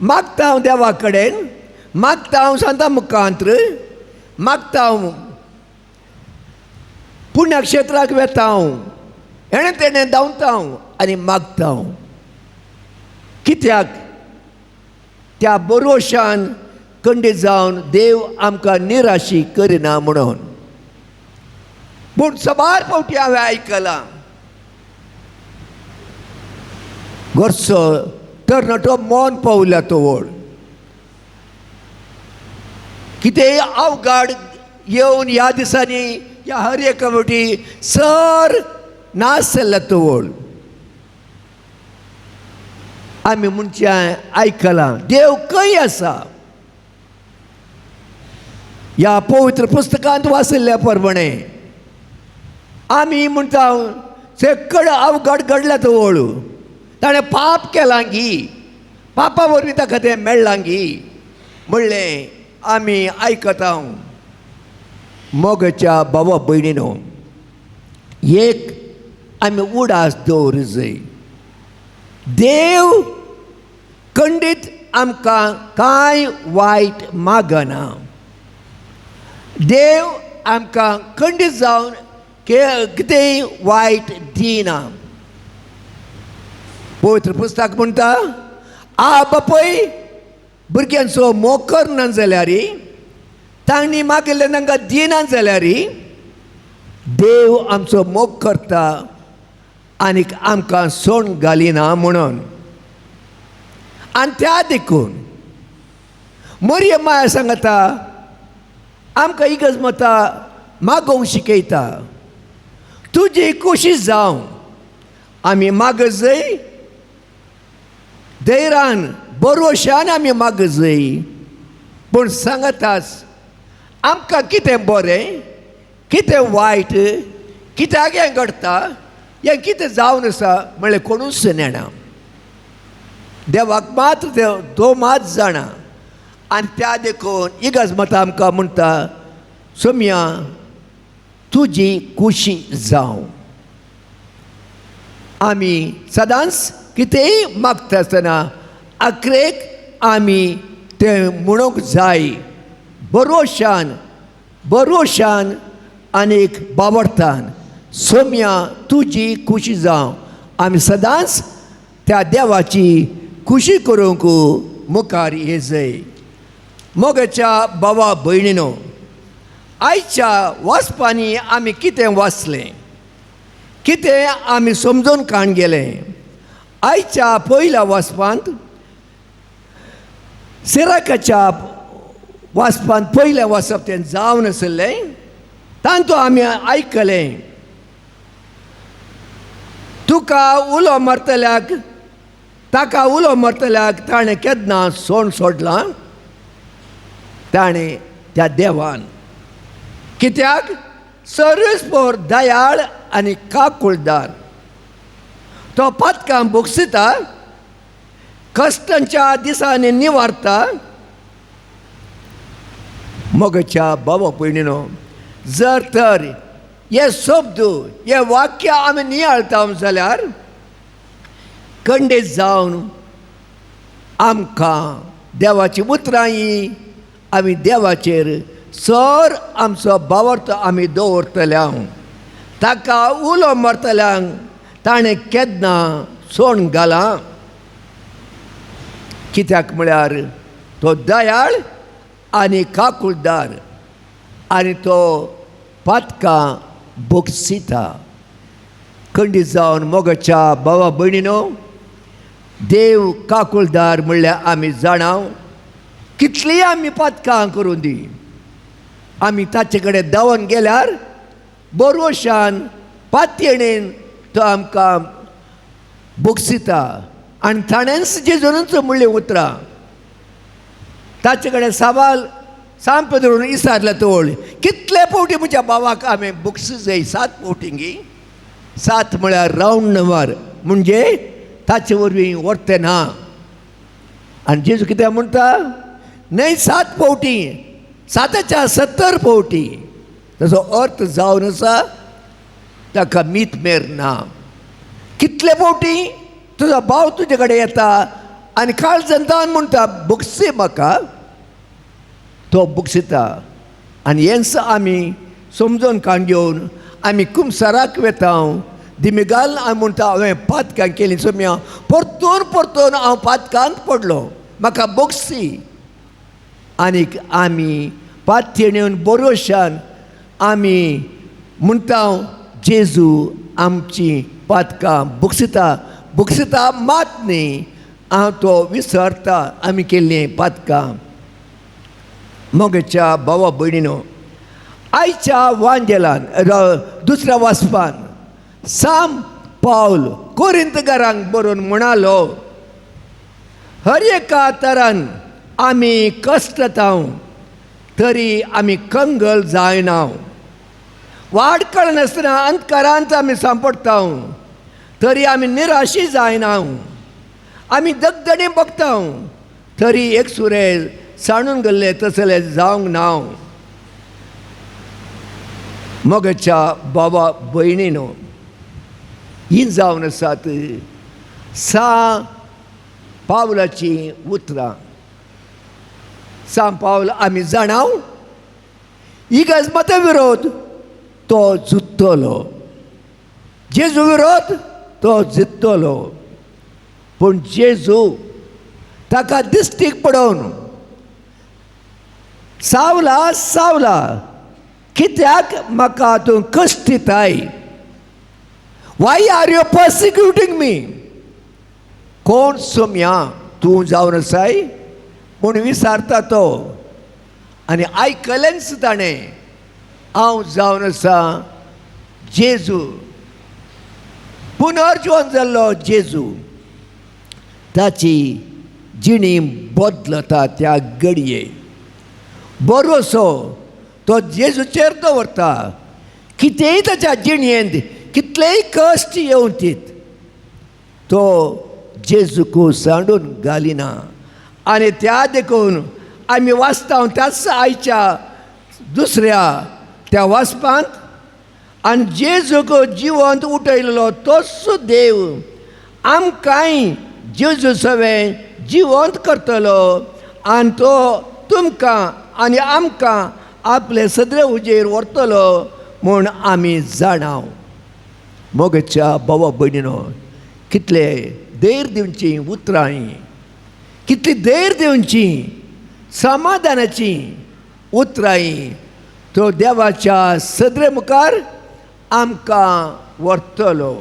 मागता देवा कडेन, मागता सांता मुखांत्र, मागता पुण्यक्षेत्राक वेता, हेणें तेणें धांवता आनी मागता. कित्याक त्या बरोशान खंडीत जावन देव आमकां निराशी करिना म्हणून. पूण सबार फावटी हांवें आयकलां घरचो तरणाटो मौन पावल्या तवळ कितेंय अवघड येवन ह्या दिसांनी ह्या हर फावटी सर नाश जाल्ल्या तवळ आमी म्हणचें आयकलां देव खंय आसा. ह्या पवित्र पुस्तकांत वाचयल्ल्या प्रमाणे आमी म्हणटा सेकड अवघड घडल्या तवळ ताणें पाप केलां गी, पापा वरवीं ताका तें मेळ्ळां गी म्हणलें आमी आयकता. मोगच्या भावा भयणीनो, एक आमी उडास दवरूं जाय. देव खंडीत आमकां कांय वायट मागना. देव आमकां खंडीत जावन कितेंय वायट दिना. पवित्र पुस्तक म्हणटा बापूय भुरग्यांचो मोग करना जाल्यार तांणी मागिल्लें तांकां दिना जाल्यार देव आमचो मोग करता आनीक आमकां सोण घालिना म्हणून. आनी त्या देखून मरियम माया सांगता आमकां इगर्ज मागोवंक शिकयता. तुजी खुशी जावं आमी माग जाय, धैर्यान भरोशान आमी माग जाय. पूण सांगताच आमकां कितें बरें कितें वायट कित्याक हें घडटा हें कितें जावन आसा म्हणल्यार कोणूच नेना. देवाक मात्र तो मात जाणा. आनी त्या देखून इगर्ज आमकां म्हणटा सोम्या तुजी खुशी जावं. आमी सदांच कितेंय मागता आसतना आखरेक आमी तें म्हणूंक जाय भरोशान आनीक बावडटान सोम्या तुजी खुशी जावं. आमी सदांच त्या देवाची खुशी करूंक मुखार ये जाय. मोगाच्या भावा भयणीनो, आयच्या वाचपांनी आमी कितें वाचलें, कितें आमी समजून काण गेलें. आयच्या पयल्या वाचपांत सिराकाच्या वाचपांत पयलें वाचप तें जावन आसलें. तांतू आमी आयकलें ताका उलो मारतल्याक ताणें केन्ना सोण सोडलां. ताणें त्या देवान कित्याक सर्वेस्पोर दयाळ आनी काकुळदार. तो पातकां भोगसिता, कश्टांच्या दिसांनी निवारता. मोगाच्या भावा भयणीनो, जर तर हे शब्द हे वाक्य आमी नियाळता जाल्यार खंडीत जावन आमकां देवाची उतरां आमी देवाचेर चड आमचो बावर्त आमी दवरतल्या. ताका उलो मारतल्यांक ताणें केन्ना सोण घालां. कित्याक म्हळ्यार तो दयाळ आनी काकुळदार आनी तो पातकां भोगसिता. खंडीत जावन मोगाच्या भावा भयणीनो, देव काकुळदार म्हणल्यार आमी जाणाव. कितलीं आमी पातकां करूं दी आमी ताचे कडेन धांवन गेल्यार भरवशान पातयेणेन तो आमकां भोगसिता. आनी ताणेंच जेजूनच म्हणलें उतरां ताचे कडेन सवाल सांप धरून विचारला तोळ कितले फावटी म्हज्या भावाक हांवें भोगसूं जाय. 7 फावटी 7 म्हळ्यार रावंड नंबर म्हणजे ताचे वरवीं वर्तें ना. आनी जेजू कितें म्हणटा न्हय 7 फावटी 7च्या 70 फावटी. ताचो अर्थ जावन आसा ताका मीत मेर ना. कितले फावटी तुजो भाव तुजे कडेन येता आनी काळजांतान म्हणटा भोगसी म्हाका, तो भोगसिता. आनी हेंच आमी समजून काण घेवन आमी कुमसाराक वेता. दिमेगाल हांव म्हणटा हांवें पातकां केलीं सोम्या परतून हांव पातकांत पडलो म्हाका भोगसी. आनीक आमी पातयेणेवन भरोशान आमी म्हणटा जेजू आमची पातकां भोगसिता मात न्ही हांव तो विसरता आमी केल्लीं पातकां. मोगाच्या भावा भयणीनो, आयच्या वांजेलान दुसऱ्या वाचपान सांत पावल कोरिंतकारांक बरोवन म्हणालो हर एका तरान आमी कश्टांत तरी आमी कंगल जायना. वाट कळनासतना अंतकारांत आमी सांपडटा तरी आमी निराशी जायना. आमी दगदणे बगता तरी एकसुरे साणून गेल्ले तसले जावंक ना. मोगाच्या भावा भयणीनो, ही जावन आसात 6 पावलाची उतरां. 6 पावल आमी जाणाव. इगर्ज विरोध तो जितलो. जेजू विरोध तो जितलो. पूण जेजू ताका दिश्टीक पडोवन सावला सावला कित्याक म्हाका तूं कश्ट दिताय? वाय आर यू पर्सिक्युटींग मी? कोण सोम्या तूं जावन आसाय म्हूण विचारता तो. आनी आयकलेंच ताणें हांव जावन आसा जेजू, पुनर्जीवन जाल्लो जेजू. ताची जिणी बदलता त्या घडये. भरोसो तो जेजूचेर दवरता. कितेंय ताच्या जिणयेंत कितलेय कश्ट येवं तीत तो जेजूक सांडून घालिना. आनी त्या देखून आमी वाचता त्याच आयच्या दुसऱ्या त्या वाचपांत. आनी जेजूक जिवंत उठयलेलो तोच देव आमकांय जेजू सवें जिवंत करतलो. आनी तो तुमकां आनी आमकां आपले सदरे उजेर व्हरतलो म्हूण आमी जाणाव. मोगेच्या भावा भयणीनो, कितले धैर्य दिवची उतरां, कितली धैर्य दिवची समाधानाची उतरां तो देवाच्या सदरे मुखार आमकां व्हरतलो.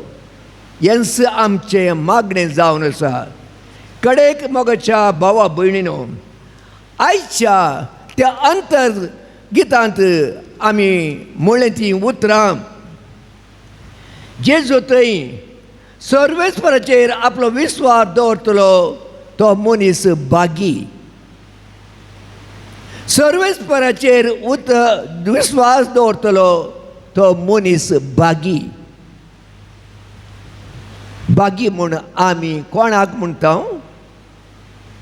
हेंच आमचें मागणें जावन आसा. कडेक मोगाच्या भावा भयणीनो, आयच्या त्या अंतर गितांत आमी म्हणलें ती उतरां. जेजू थंय सर्वेस्पराचेर आपलो विस्वास दवरतलो तो मनीस भागी. सर्वेस्पराचेर विस्वास दवरतलो तो मनीस भागी. भागी म्हूण आमी कोणाक म्हणटा?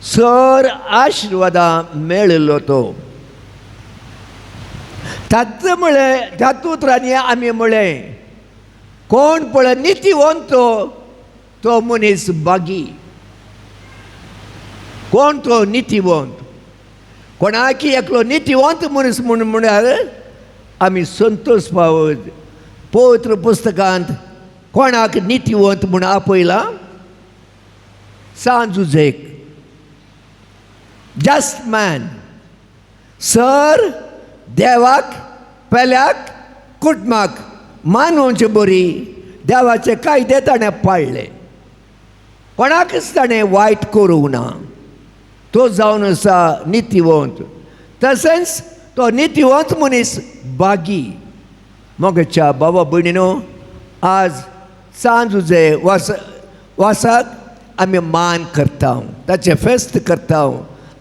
सर आशिर्वादां मेळिल्लो तो. त्याच उतरांनी आमी म्हळें कोण पळय नितीवंत तो मनीस भागी. कोण तो नितीवंत? कोणाकी एकलो नितीवंत मनीस म्हण्यार आमी संतोश पावत. पवित्र पुस्तकांत कोणाक नितीवंत म्हूण आपयलां? सांत जुजेक. Just man. सर देवाक पेल्याक कुटुंबाक मानवचे बरी देवाचे कायदे ताणें पाळले. कोणाकच ताणें वायट करूंक ना. तो जावन आसा नितीवंत. तशेंच तो नितीवंत मनीस भागी. मोगेच्या भावा भयणीनो, आज सांत जुजे वासाक आमी मान करता, ताचें फेस्त करता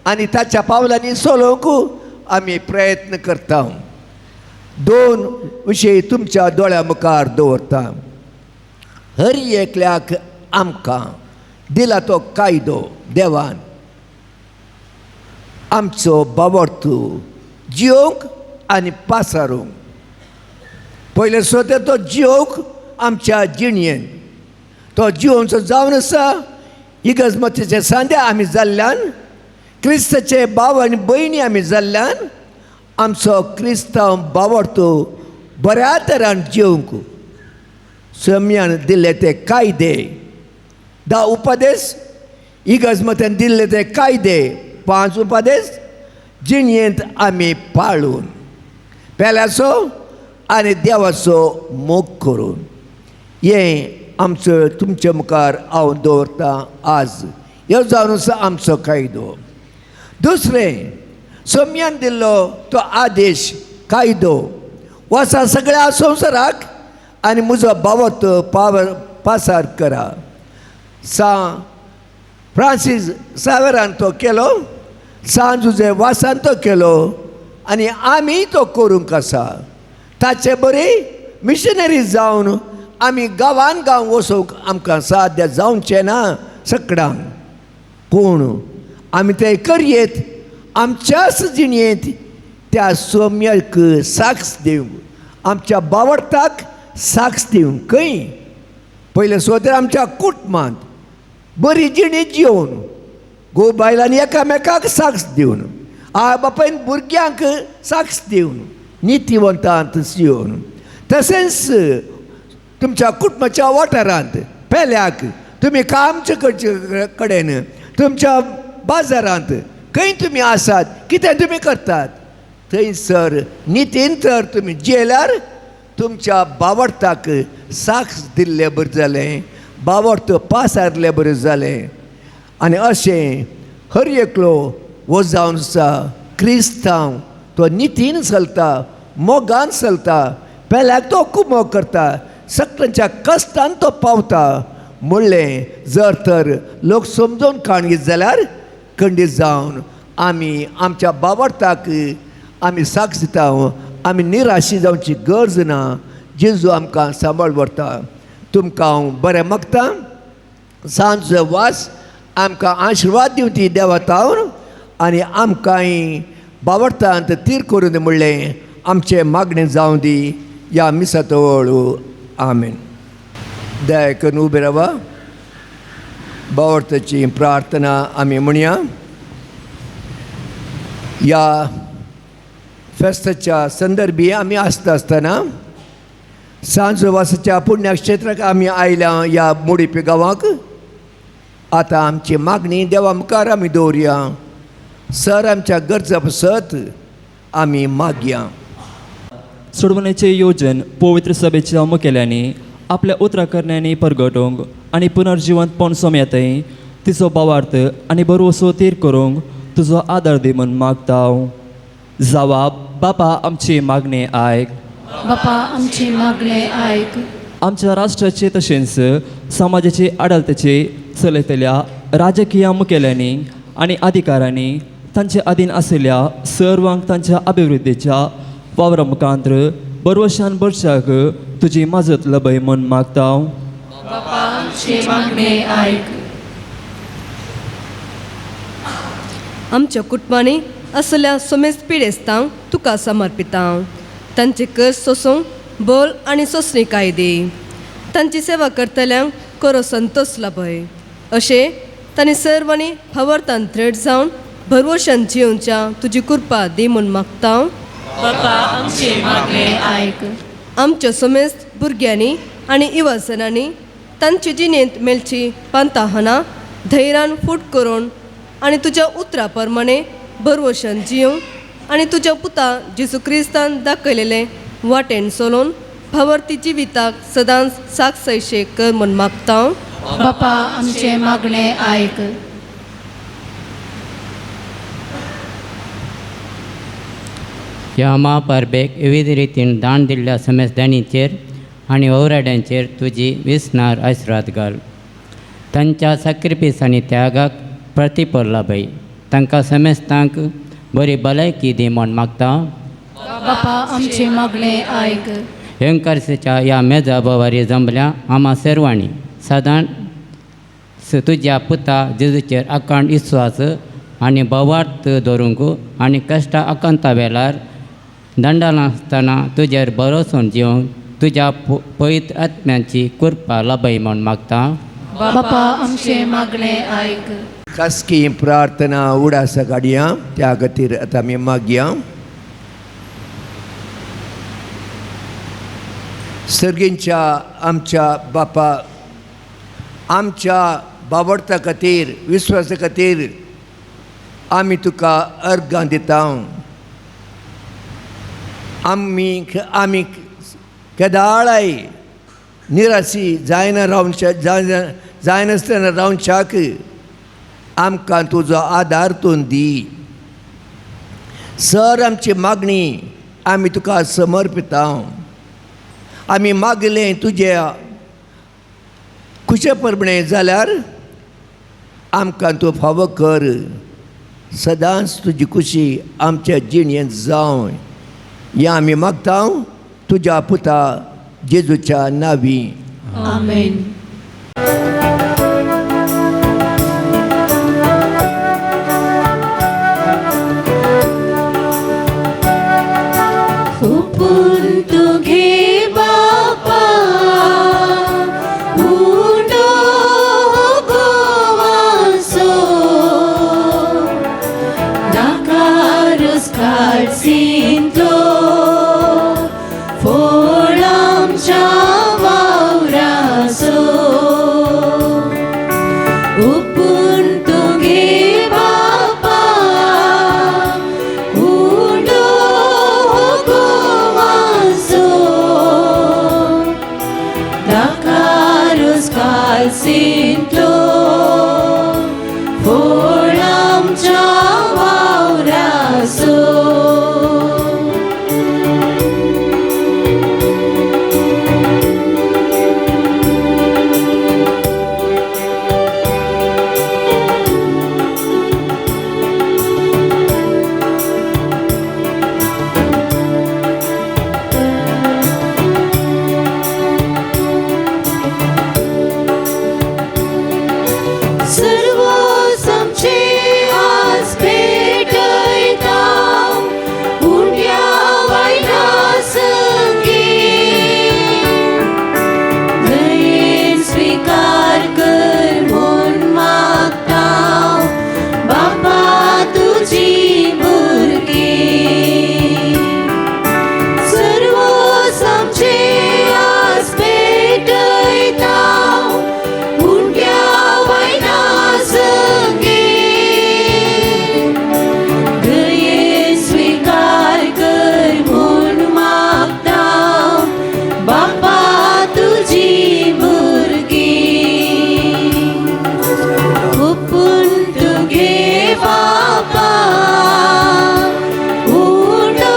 आनी ताच्या पावलांनी चलोवंक आमी प्रयत्न करता. 2 विशय तुमच्या दोळ्या मुखार दवरता. हर एकल्याक आमकां दिला तो कायदो देवान आमचो बाबर्थ जियोंक आनी पासारूंक. पयले सोते तो जियोंक आमच्या जिणयेन. तो जिवोवचो जावन आसा इगर्जेचे सांदे आमी जाल्ल्यान, क्रिस्ताचे भाव आनी भयणी आमी जाल्ल्यान आमचो क्रिस्तांव बाबर्थ बऱ्या तरान जियोंक सम्यान दिल्ले ते कायदे, 10 उपदेश, इगर्जेन दिल्ले ते कायदे 5 उपदेश जिणयेंत आमी पाळून पेल्याचो आनी देवाचो मोग करून हें आमचो तुमच्या मुखार हांव दवरता आज. ह्यो जावन आसा आमचो कायदो. दुसरें, सम्यान दिल्लो तो आदेश कायदो वचा सगळ्या संवसाराक आनी म्हजो बाबत पासार करा. फ्रांसीस सावेरान तो केलो, सांत जुजे वासान तो केलो आनी आमी तो करूंक आसा. ताचे बरी मिशनरी जावन आमी गांवान गांव वचूंक आमकां साध्य जावचें ना सगळ्यांक. पूण आमी ते करयेत आमच्याच जिणयेंत त्या सौम्याक साक्ष दिवंक, आमच्या बावर्थाक साक्ष दिवंक खंय पयलें सोदर आमच्या कुटुंबांत बरी जिणी जिवन घोव बायलांनी एकामेकाक साक्ष दिवन आवय बापायन भुरग्यांक साक्ष दिवन नितीवंतांत जिवन तशेंच तुमच्या कुटुंबाच्या वाठारांत पेल्याक तुमी कामच्या कडेन तुमच्या बाजारांत खंय तुमी आसात कितें तुमी करतात थंयसर नितीन तर तुमी जेल्यार तुमच्या बावडताक साक्ष दिल्लें बरें जालें बावडत पासारलें बरें जालें आनी अशें हर एकलो हो जावन आसा क्रिस्तांव तो नितीन चलता मोगान चलता पेल्याक तो खूब मोग करता सगळ्यांच्या कश्टान तो पावता म्हणलें जर तर लोक समजून काणीत जाल्यार खंडीत जावन आमी आमच्या बावडताक आमी साक्ष दिता आमी निराशी जावची गरज ना जेजू आमकां सांबाळ व्हरता तुमकां हांव बरें मागतां सांजचो वास आमकां आशिर्वाद दिवची देवातावन आनी आमकांय बावडतांत तीर करून म्हणलें आमचें मागणें जावं दी ह्या मिसाचो वळू आमेन दया करून उबे रावा बावडताची प्रार्थना आमी म्हणया ह्या फेस्ताच्या संदर्भी आमी आसता आसतना सांजो वासाच्या पुण्यक्षेत्राक आमी आयल्या ह्या मोडीपी गांवाक आतां आमची मागणी देवा मुखार आमी दवरया सर आमच्या गरजा पसत आमी मागया सोडवण्याचे योजन पवित्र सभेच्या मुखेल्यांनी आपल्या उतराकरण्यांनी परगटोवंक आनी पुनर्जिवंतपण सोम्यातय तिचो भावार्थ आनी बरोसो तीर करूंक तुजो आदार दी म्हूण मागता हांव जबाब बापा आमची मागणी आयक बापा आमची मागणी आयक आमच्या राष्ट्राचे तशेंच समाजाचे आडलतेचे चलयतल्या राजकीय मुखेल्यांनी आनी अधिकाऱ्यांनी तांचे अधीन आशिल्ल्या सर्वांक तांच्या अभिवृद्धीच्या वावरा मुखांत्र बरवशान बरशाक तुजी मजत लबय म्हूण मागता हांव बापा आमची मागणी आयक आमच्या कुटुंबांनी असल्या सोमेस्त पिडेस्तांक तुका समर्पिता तांचे कर्ज सोसूंक बोल आनी सोंसणी कायदे तांची सेवा करतल्यांक करो संतोष लाभय अशें तांणी सर्वांनी फावरतान थ्रेड जावन भरवशान जिवच्या तुजी कृपा दी म्हूण मागता बापा आमची मागणी आयक आमच्या सोमेस्त भुरग्यांनी आनी युवाजनांनी तांची जिणेंत मेलची पांताहना धैर्यान फूट करून आनी तुज्या उतरा प्रमाणे बरवशान जिवंक आनी तुज्या पुता जेजू क्रिस्तान दाखयलेले वाटेन चलोवन फावरती जिविताक सदांच साक्षीचे कर म्हूण मागता बापा आमचे मागणे आयक ह्या महापारबेक विविध रितीन दान दिल्ल्या समेस्तांचेर आनी ओवराड्यांचेर तुजी विस्नार आशिर्वाद घाल तांच्या साक्रिफीस आनी त्यागाक प्रतिफळ लाभय तांकां समेस्तांक बरी भलायकी दी म्हूण मागता बापा आमचे मागणे आयक हेंकारसेच्या ह्या मेजा बोवारी जमल्या आम्हा सर्वांनी सदां तुज्या पुता जेजूचेर अखंड विस्वास आनी भवार्थ दवरूंक आनी कश्टां आकांता वेळार दंडाला आसतना तुजेर भरोसून जिवंक तुज्या पवित्र आत्म्याची कृपा लाभय म्हूण मागता बापा आमचे मागणे आयक खासकी प्रार्थना उडासा काडया त्या खातीर आतां आमी मागया सर्गींच्या आमच्या बापा आमच्या बावडता खातीर विस्वासा खातीर आमी तुका अर्गां दिता आमी केदाळाय निराशी जायना जायनासतना रावच्याक आमकां तुजो आदार तूं दी सर आमची मागणी आमी तुका समर्पिता आमी मागलें तुज्या खुशे प्रमाणे जाल्यार आमकां तूं फावो कर सदांच तुजी खुशी आमच्या जिणेंत जावं हें आमी मागता तुज्या पुता जेजूच्या नांवी आमेन उपून तू घे बापा उपून तुगे बापा उडो गोवासो दाकारुस कालसिंतो फोळ आमच्या वावरासो सर्व समचे आज भेटयता उंड्या वायना संगे दयेन स्वीकार कर म्हूण मागता बापा तुजी भुरगीं सर्व समचे आज भेटयता उंड्या वायना संगे दयेन स्वीकार कर म्हूण मागता बापा तुजी भुरगीं उपून तुगे बापा उडो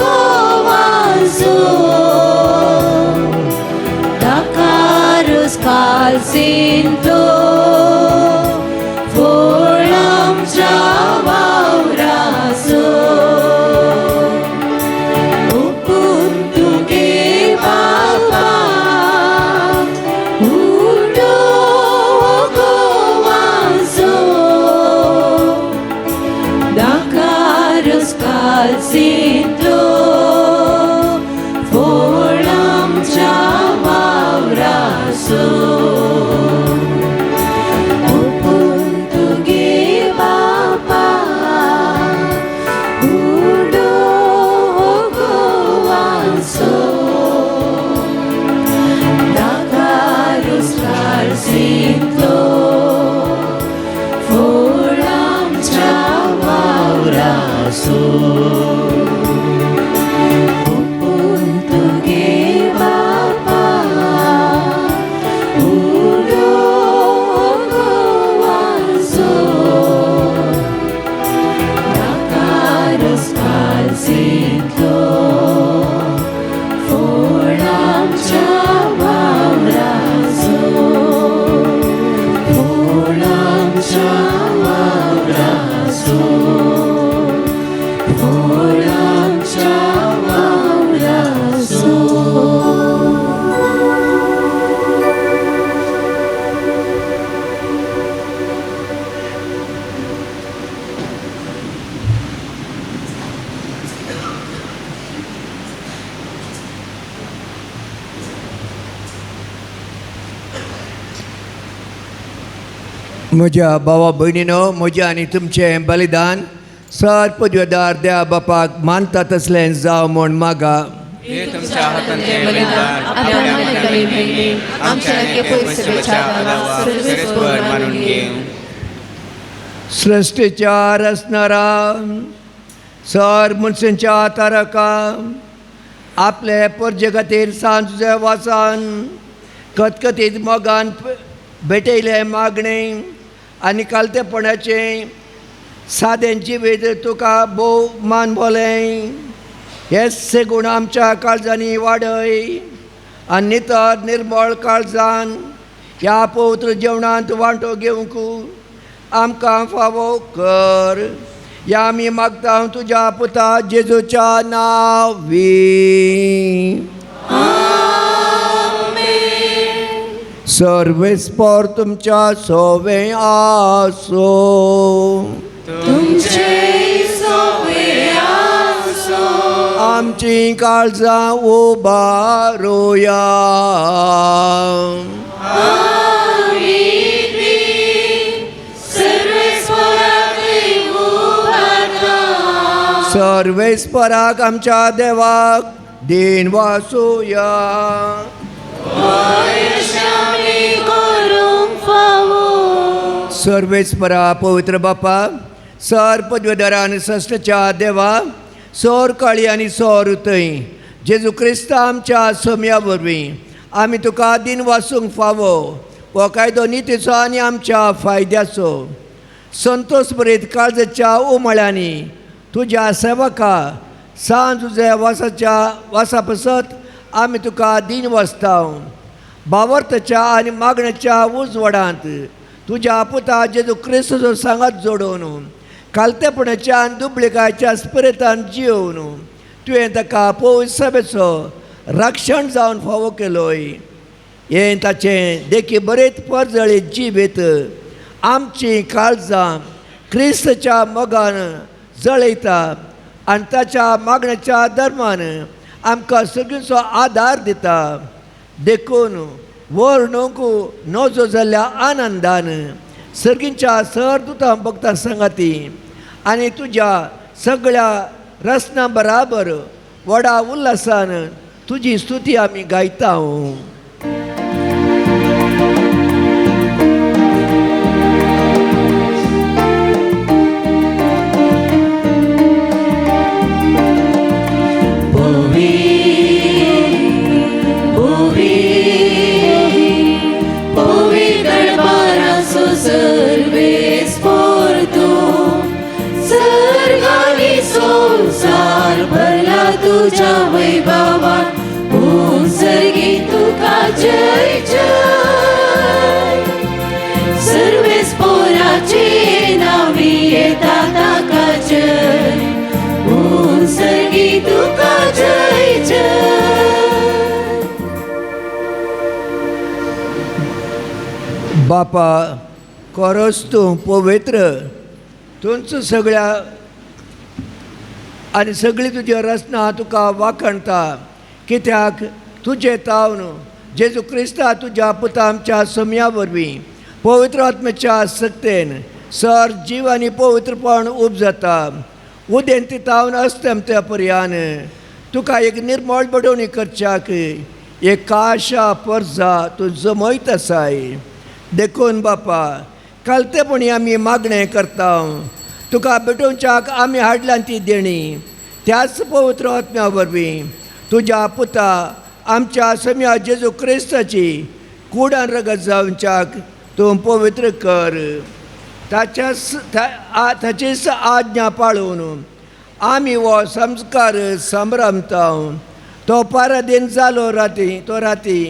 गोवासो दाकारुस कालसिंतो फोळ आमच्या वावरासो उपून तुगे बापा उडो गोवासो दाकारुस कालसिंतो फोळ आमच्या वावरासो उपून तुगे बापा उडो गोवासो दाकारुस कालसिंतो फोळ आमच्या वावरासो उपून तुगे बापा उडो गोवासो दाकारुस कालसिंतो फोळ आमच्या वावरासो फोळ आमच्या वावरासो फोळ आमच्या वावरासो म्हज्या भावा भयणीनो म्हजें आनी तुमचें बलिदान सर्पद्वेदार देवा बापाक मानता तसलें जावं म्हूण मागा हे तुमच्या हातांचे बलिदान आपल्या मनाने घे आमच्या पवित्र विचाराला सर्वेस्वर मानून घे सृष्टीच्या रचणारा सर मनशांच्या तारका आपले परजे खातीर सांजे वासान खतखतीत मोगान भेटयले मागणे आनी कालतेपणाचे सादें जिवीत तुका भोव मान भोलें हे सेगूण आमच्या काळजांनी वाडय आनी नितळ निर्मळ काळजान ह्या पवित्र जेवणांत वांटो घेवंक आमकां फावो कर या आमी मागता तुज्या पुता जेजूच्या नांवी सर्वेस्पर तुमच्या सोवे आसो तुमचे सोवे आसो आमची काळजां उबारोया सर्वेस्पराक आमच्या देवाक दिन वासुया करूंक फावो सर्वेस्परा पवित्र बापा, सर पदवेदारा आनी सश्टाच्या देवा, सौर काळी आनी सौर उतय जेजू क्रिस्ता आमच्या सोम्या वरवीं आमी तुका दिन वासूंक फावो हो कायदो नितीचो आनी आमच्या फायद्याचो. संतोश बरयत काळजाच्या उमाळ्यांनी तुज्या सेवका सांज उज्या वासा पसत आमी तुका दिन वाचताव. भावार्थाच्या आनी मागण्याच्या उजवाडांत तुज्या पुता जेजू क्रिस्ताचो सांगात जोडोवन कालतेपणाच्या आनी दुबळिकायच्या स्पिरितान जियोवन तुवें ताका पवित्र सभेचो रक्षण जावन फावो केलोय. हें ताचें देखी बरेत परजळीत जिवेत आमची काळजां क्रिस्ताच्या मोगान जळयता आनी ताच्या मागण्याच्या धर्मान आमकां सगळींचो आदार दिता. देखून वर्णूंक नजो जाल्ल्या आनंदान सर्गींच्या सरदुतां भक्तां सांगाती आनी तुज्या सगळ्या रसना बराबर व्हडा उल्हासान तुजी स्तुती आमी गायता. तुझ्या वैभवात सर्गी तुका जय जय. सर्वेस पोराचे नावी येता ताका जय. सर्गी तुका जय जय. बापा खरोच तूं पवित्र, तुमचो सगळ्या आनी सगळी तुजी रचना तुका वाखणटा. कित्याक तुजें तावन जेजू क्रिस्ता तुज्या पुता आमच्या सोम्या वरवीं पवित्र आत्म्याच्या सक्तेन सर जीव आनी पवित्रपण उब जाता. उदेन ती तावन अस्तमत्या पर्यान तुका एक निर्मळ बडोवणी करच्याक एक काशा पर्जा तूं जमयत आसाय. देखून बापा कालतेपणी आमी मागणें करता तुका भेटोवच्याक आमी हाडल्यान ती देणी त्याच पवित्र आत्म्या वरवीं तुज्या पुता आमच्या सोम्या जेजू क्रिस्ताची कुडान रगत जावच्याक तूं पवित्र कर. ताचीच आज्ञा पाळून आमी हो संस्कार संभ्रमता. तो पारादीन जालो तो राती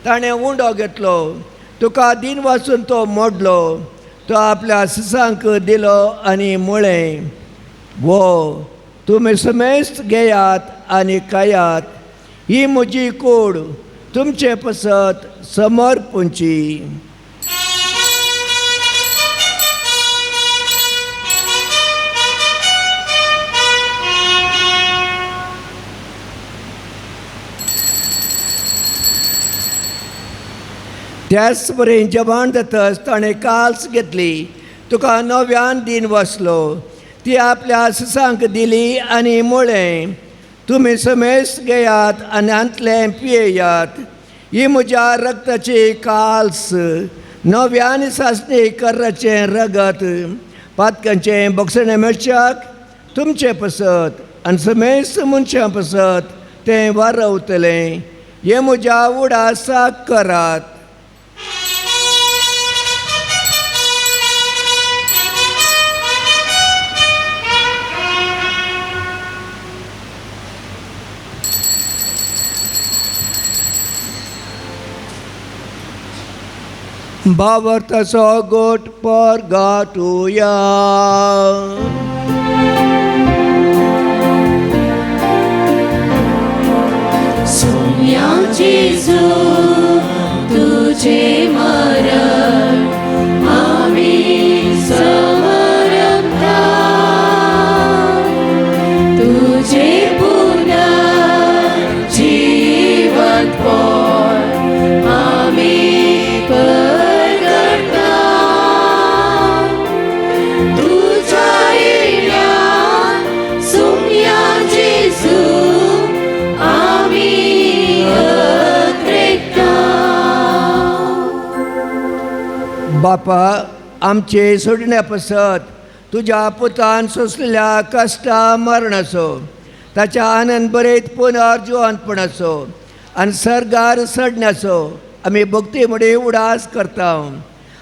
ताणें उंडो घेतलो, तुका दिन वाचून तो मोडलो, तो आपल्या सिसांक दिलो आनी म्हळें, वो तुमी समेस्त घेयात आनी खायात, ही म्हजी कूड तुमचे पसत समर्पूंची. त्याच बरें जेवण जातच ताणें काल्स घेतली, तुका नव्यान दिन वाचलो, ती आपल्या सिसांक दिली आनी म्हळें, तुमी समेस्त घेयात आनी अंतलें पियेयात, ही म्हज्या रगताची काल्स, नव्यान सासणी कर्राचें रगत, पातकांचें बक्षणें मेळच्याक तुमचे पसत आनी समेस्त मनशां पसत तें वारवतलें. हें म्हज्या उडासाक करात. भावार्थाचो गोट परगाटुया. सोम्या जेजू तुझे मरण आम्ही समरमता, तुझे पुनर्जीवन आम्ही बापा आमचे सोडण्या पसत तुझ्या पुतान सोसलेल्या कष्टा मरणाचो ताच्या आनंद बरेत पुनर्जिवंतपणाचो आनी सर्गार चडण्याचो आमी भक्ती मुळे उडास करता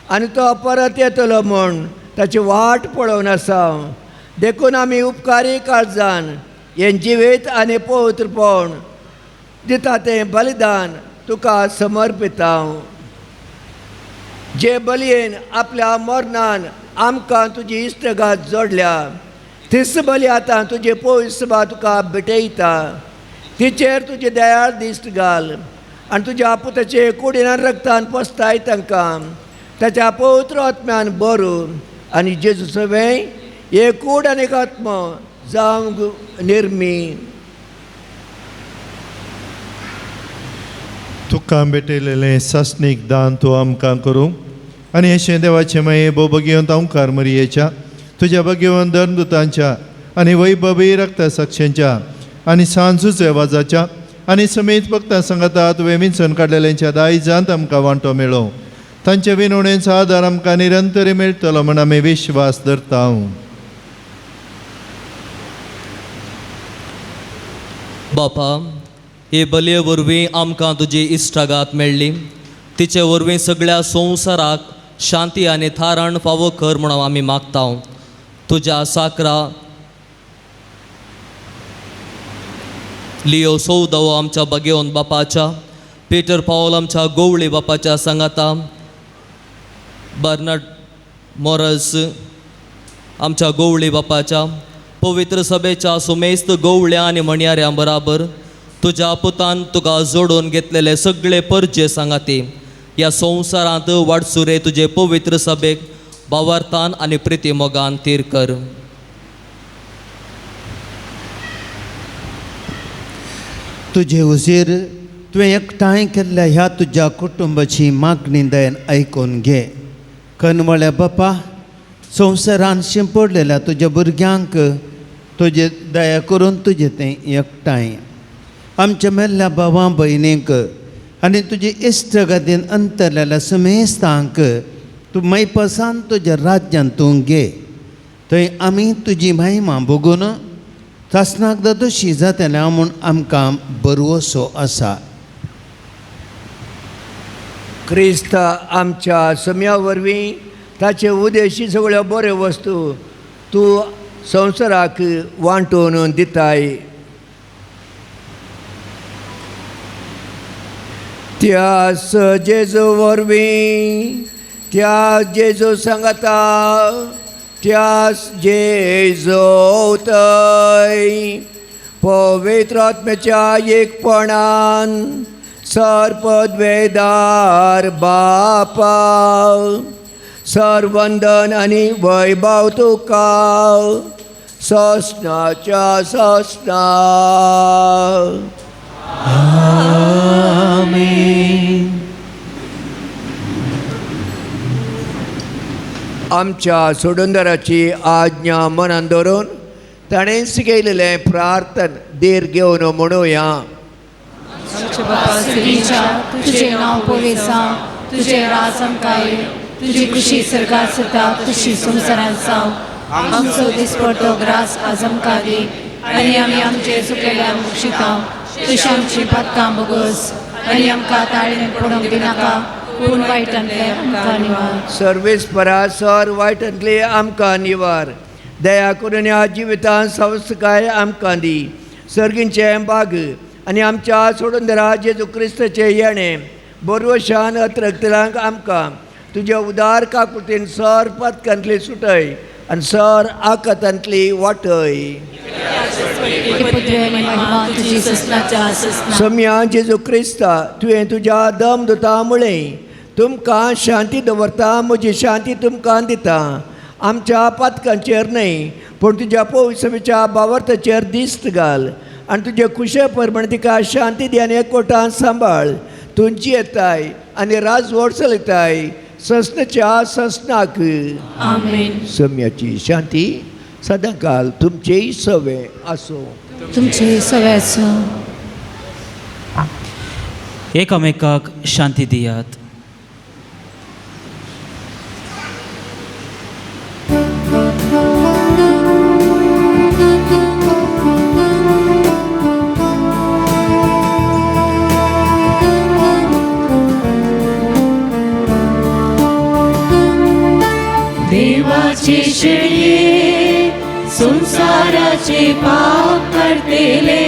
आनी तो परत येतलो म्हूण ताची वाट पळोवन आसा देखून आमी उपकारी काळजान हें जिवीत आनी पवित्रपण दिता तें बलिदान तुका समर्पिता जे बलयेन आपल्या मरणान आमकां तुजी इश्टगात जोडल्या तीच बली आतां तुजे पवित्र सभा तुका भेटयता तिचेर तुजे दयाळ दिश्ट घाल आनी तुज्या पुताचे कुडीन रक्तान पसताय तांकां ताच्या पवित्र आत्म्यान भरू आनी जेजू सवे एकूड आनी आत्म जावंक निर्मी तुका भेटयलेलें सस्नीक दान तूं आमकां करूं आनी अशें देवाचे माये भोवभगिवंत अवकार मरियेच्या तुज्या भगिवंत धर्मदुतांच्या आनी वैभवी रक्ता साक्षींच्या आनी सांजूच येवाजाच्या आनी समेत भक्तां सांगातात वेमीनसून काडलेल्यांच्या दायजांत आमकां वांटो मेळो तांचे विनवणेचो आदार आमकां निरंतर मेळटलो म्हण आमी विश्वास धरता बापा हे बलये वरवीं आमकां तुजी इश्टागात मेळ्ळी तिचे वरवीं सगळ्या संवसाराक शांती आनी थाराण फावो कर म्हणून आमी मागता तुज्या साकरा लिओ सौदव आमच्या भगिवंत बापाच्या पीटर पावल आमच्या गोवळी बापाच्या सांगाता बर्नार्ड मॉरल्स आमच्या गोवळी बापाच्या पवित्र सभेच्या सुमेस्त गोवळ्या आनी म्हणयाऱ्यां बराबर तुज्या पुतान तुका जोडून घेतलेले सगळे परजे सांगाती ह्या संवसारांत वाडसुरे तुजे पवित्र सभेक भावार्थान आनी प्रिती मोगान तीर कर तुझे उजीर तुवें एकठांय केल्ल्या ह्या तुज्या कुटुंबाची मागणी दयेन आयकून घे कनवळ्या बापा संवसारान शिंपडलेल्या तुज्या भुरग्यांक तुजे दया करून तुजें तें एकठांय आमच्या मेल्ल्या भावां भयणींक आनी तुजे इश्टगादीन अंतरलेल्या समेस्तांक तूं मैपसान तुज्या राज्यान तूं घे थंय आमी तुजी महिमा भोगून सासणाक दोशी जातल्या म्हूण आमकां बरवसो आसा क्रिस्त आमच्या सम्या वरवीं ताचे उदेशी सगळ्यो बऱ्यो वस्तू तूं संवसाराक वांटून दिताय त्यास जेजू वरवीं त्या जेजू सांगता त्यास जेजू थंय पवित्र आत्म्याच्या एकपणान सरपदवेदार बापा सरवंदन आनी वैभव तुका ससनाच्या ससना आमीन आमच्या सोडूनदाराची आज्ञा मनान धरून ताणें शिकयलेलें प्रार्थन देर घेवन म्हणुया तुझे नाव पविसा तुझे राज आमकां तुझी खुशी सरकार सता तुझी संवसारांत जावं आमचो दिसपडटो ग्रास आज आमकां दी आनी आमी आमचे चुकलेल्यांक बक्षिता तुजी आमची पातकां बोगोस आनी आमकां ताळीन पडोवंक दिनाका पूण वायटांतले आमकां निवार सर्वेस्परा सर वायटांतले आमकां निवार दया करून ह्या जिवितांत संस्कार आमकां दी सर्गींचे बाग आनी आमच्या सोडूनदारा जेजू क्रिस्ताचे येणें बरवशान अत्रक्तलांक आमकां तुज्या उदार काकुटीन सर पथकांतली सुटय आनी सर आकातांतली वाटय सम्या जेजू क्रिस्ता तुवें तुज्या दमदुता मुळे तुमकां शांती दवरता म्हजी शांती तुमकां दिता आमच्या पथकांचेर न्हय पूण तुज्या पवित्र सभेच्या भावार्थाचेर दिश्ट घाल आनी तुजे खुशे परमणे तिका शांती दी आनी एकवटान सांबाळ तुमची येताय आनी राजवट चलयताय ससनाच्या ससनाक आमीन सम्याची शांती सदांकाल तुमचेय सवे आसो तुमचे सगळ्याचो एकामेकाक शांती दियात देवाचे शेळये संसाराचे पाप करतेले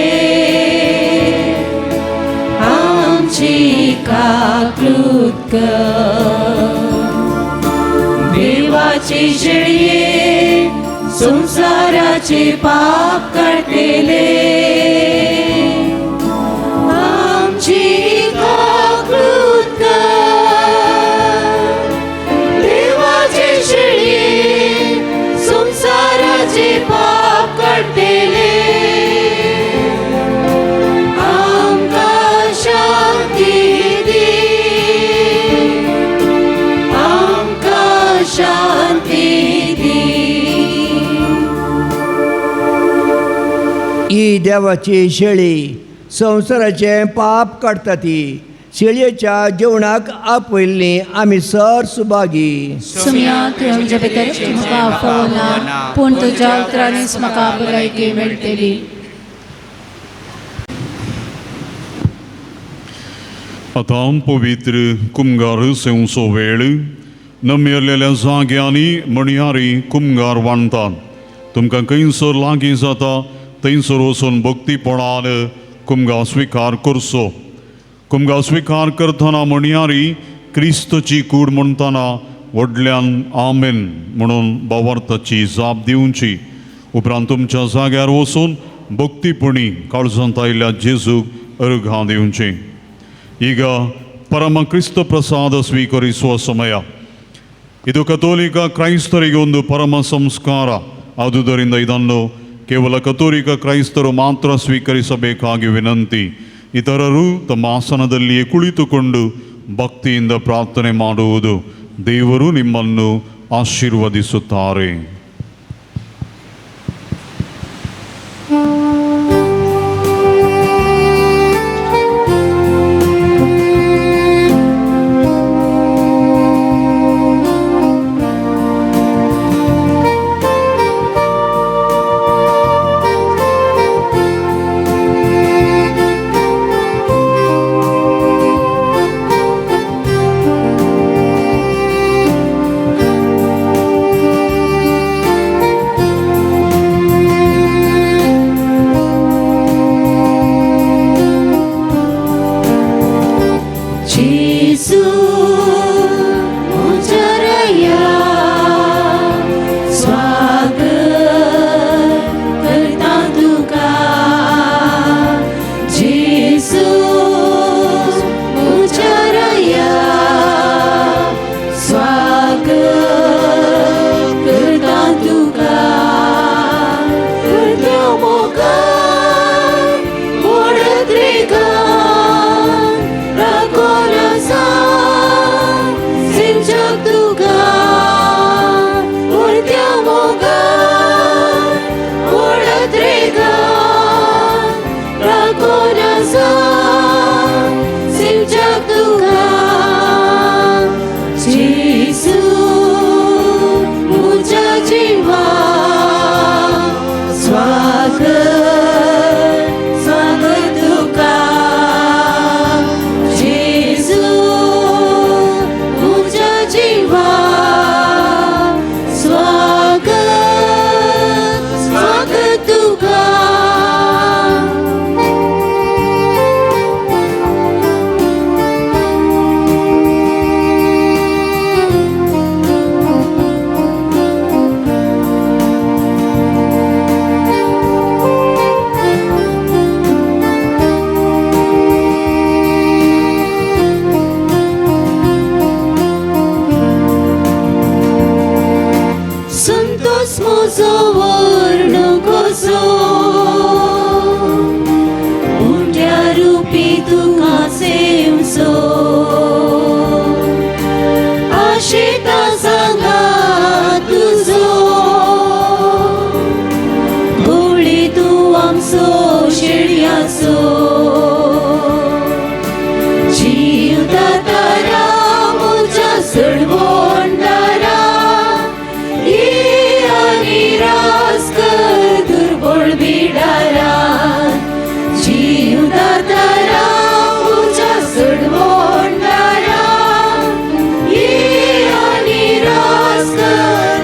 आमची काकृत कर. देवाचे शेळये संसाराचे पाप करतेले आमची काकृत कर. देवाचे शेळये संसाराचे पाप करतेले आमकां शांती दी. आमकां शांती दी. ही देवाची शेळी संसाराचे पाप काडटा ती. शेळयेच्या जेवणाक आपयल्ली आमी सर सुभागी. सुमयात तुझ्या भितर म्हाका फोना पूण तुज्या उतरांनीच म्हाका भलायकी मेळटली. आता पवित्र कुमगार सेवचो वेळ. नमेरलेल्या जाग्यांनी मणयारी कुमगार वांडटात. तुमकां खंयसर लागीं जाता थंयसर वचून भक्तीपणान कुमगार स्विकार करचो. कुमगार स्विकार करतना मणयारी क्रिस्तची कूड म्हणटना व्हडल्यान आमेन म्हणून भावार्थाची जाप दिवची. उपरांत तुमच्या जाग्यार वचून भक्तीपणी काळजांत आयिल्ल्या जेजूक अर्घां दिवचें. ಈಗ ಪರಮ ಕ್ರಿಸ್ತ ಪ್ರಸಾದ ಸ್ವೀಕರಿಸುವ ಸಮಯ. ಇದು ಕಥೋಲಿಕ ಕ್ರೈಸ್ತರಿಗೆ ಒಂದು ಪರಮ ಸಂಸ್ಕಾರ. ಆದುದರಿಂದ ಇದನ್ನು ಕೇವಲ ಕಥೋಲಿಕ ಕ್ರೈಸ್ತರು ಮಾತ್ರ ಸ್ವೀಕರಿಸಬೇಕಾಗಿ ವಿನಂತಿ. ಇತರರು ತಮ್ಮ ಆಸನದಲ್ಲಿಯೇ ಕುಳಿತುಕೊಂಡು ಭಕ್ತಿಯಿಂದ ಪ್ರಾರ್ಥನೆ ಮಾಡುವುದು. ದೇವರು ನಿಮ್ಮನ್ನು ಆಶೀರ್ವದಿಸುತ್ತಾರೆ. Oscar.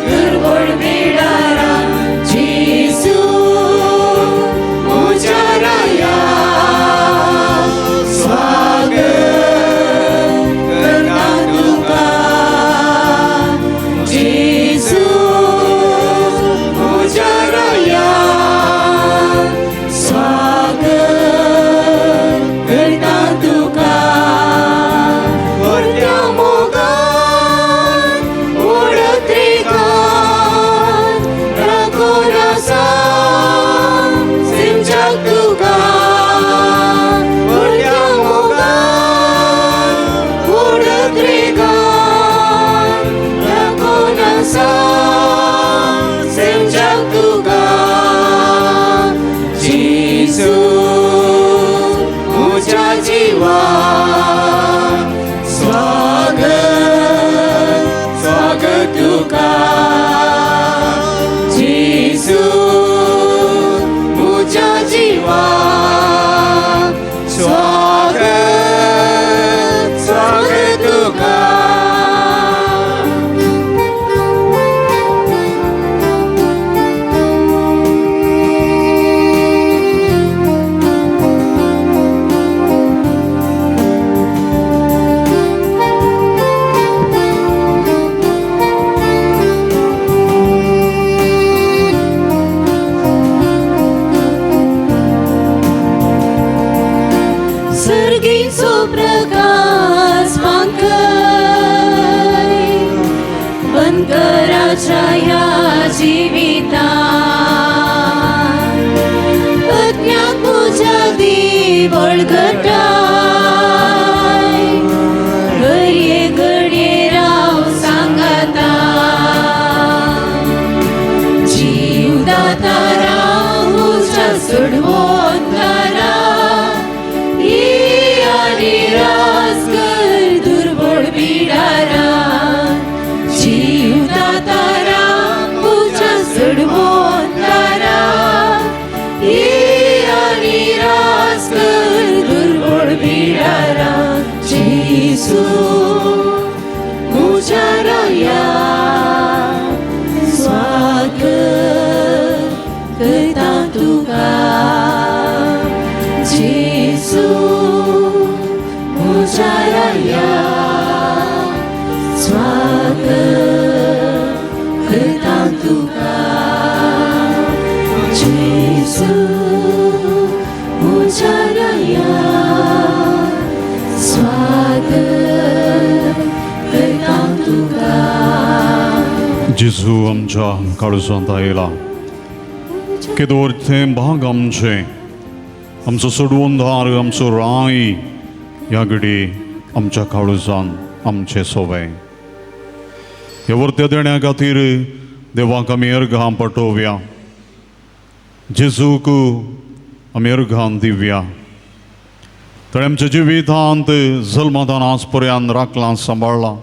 वराच्या ह्या जिविता अज्ञात तुझ्या दी बळगटा घडये घडये राव सांगता जीवदाता राहुच्या सोडवून तारा ही आणि राजगर दुर्बळ बिडारा जीवदाता राहुच्या सोडवून तारा ही आणि राजगर दुर्बळ बिडारा जेसू मुझ्या राया स्वागत करता तुका जेसू मुझ्या राया स्वागत करता तुका जेसू मुझ्या राया स्वागत करता तुका जेजू आमच्या काळजांत आयला केदोरचे भाग आमचे आमचो सोडवोंदार आमचो राय ह्या घडी आमच्या काळजांत आमचे सोवे ह्या वर्त्या देण्या खातीर देवाक आमी अर्घां पटोवया जेजूक आमी अर्घां दिवया ताणें आमच्या जिवितांत जल्मादान आज पर्यंत राखलां सांबाळलां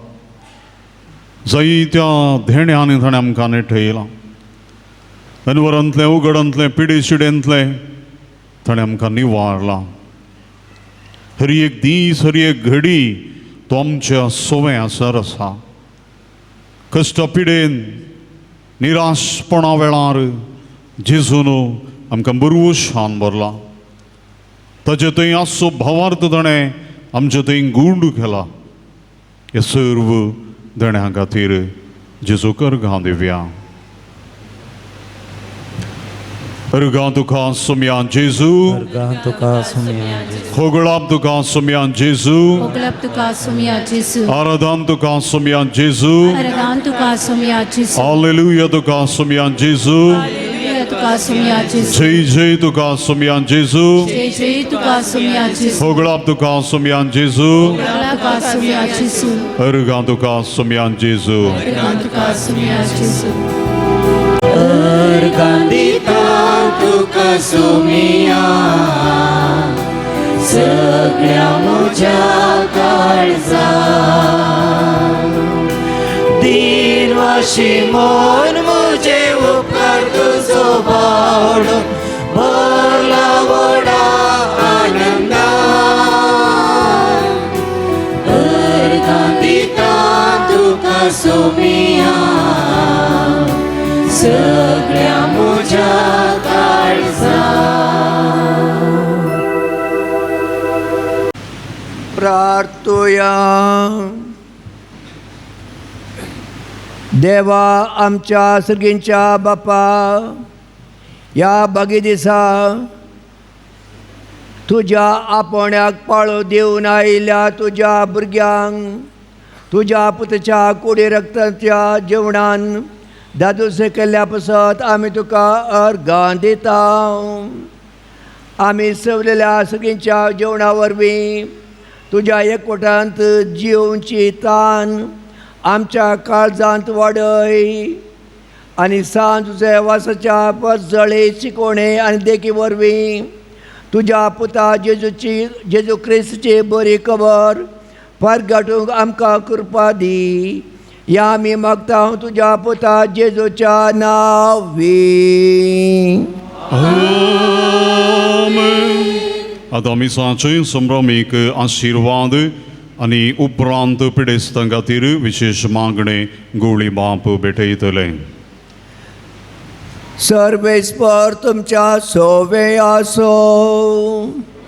जायत्या धेण्यांनी ताणें आमकां नेठयलां अनवरांतले उगडांतले पिडे शिडेंतले ताणें आमकां निवारलां हर एक दीस हर एक घडी तो आमच्या सोवे आसर आसा कश्ट पिडेन निराशपणा वेळार जेजून आमकां बरवशान भरला ताचे थंय आसो भावार्थ ताणें आमचे थंय गूंड केला हे सर्व देण्या खातीर जेजूक अर्घां दिवया अर्घां तुका सोम्या जेजू अर्घां तुका सोम्या होगळाप तुका सोम्या जेजू होगळाप तुका सोम्या जेजू आराधन तुका सोम्या जेजू आराधन तुका सोम्या जेजू हालेलुया तुका सोम्या जेजू हालेलुया तुका सोम्या जेजू जय जय तुका सोम्या जेजू जय जय तुका सोम्या जेजू होगळाप तुका सोम्या जेजू होगळाप तुका सोम्या जेजू अर्घां तुका सोम्या जेजू अर्घां तुका सोम्या जेजू अर्घां दिता तुका सोम्या सगळ्या म्हज्या काळजा दिनवाशी मन मुझे उपकार तुजो बावडो भरला व्हडा आनंदा अर्घां दिता तुका सोम्या सगळ्या म्हज्या काळजा प्रार्थोया देवा आमच्या सर्गींच्या बापा ह्या बागी दिसा तुज्या आपोण्याक पाळो दिवन आयिल्ल्या तुज्या भुरग्यांक तुज्या पुताच्या कुडी रक्ताच्या जेवणान दादूसे केल्ल्या पासत आमी तुका अर्घां दिता आमी सवलेल्या सगळींच्या जेवणा वरवीं तुज्या एकवटांत जिवची तान आमच्या काळजांत वाडय आनी सांज तुजे वासाच्या पसजळे शिकोणे आनी देखी वरवीं तुज्या पुता जेजू क्रिस्ताची बरी खबर परगाटूंक आमकां कृपा दी या आमी मागता तुज्या पुता जेजूच्या नांवी आतां मिसाचे संभ्रमीक आशिर्वाद आनी उपरांत पिडेस्तां खातीर विशेष मागणे गवळी बाप भेटयतले सर्वेस्पर तुमच्या सोवे आसो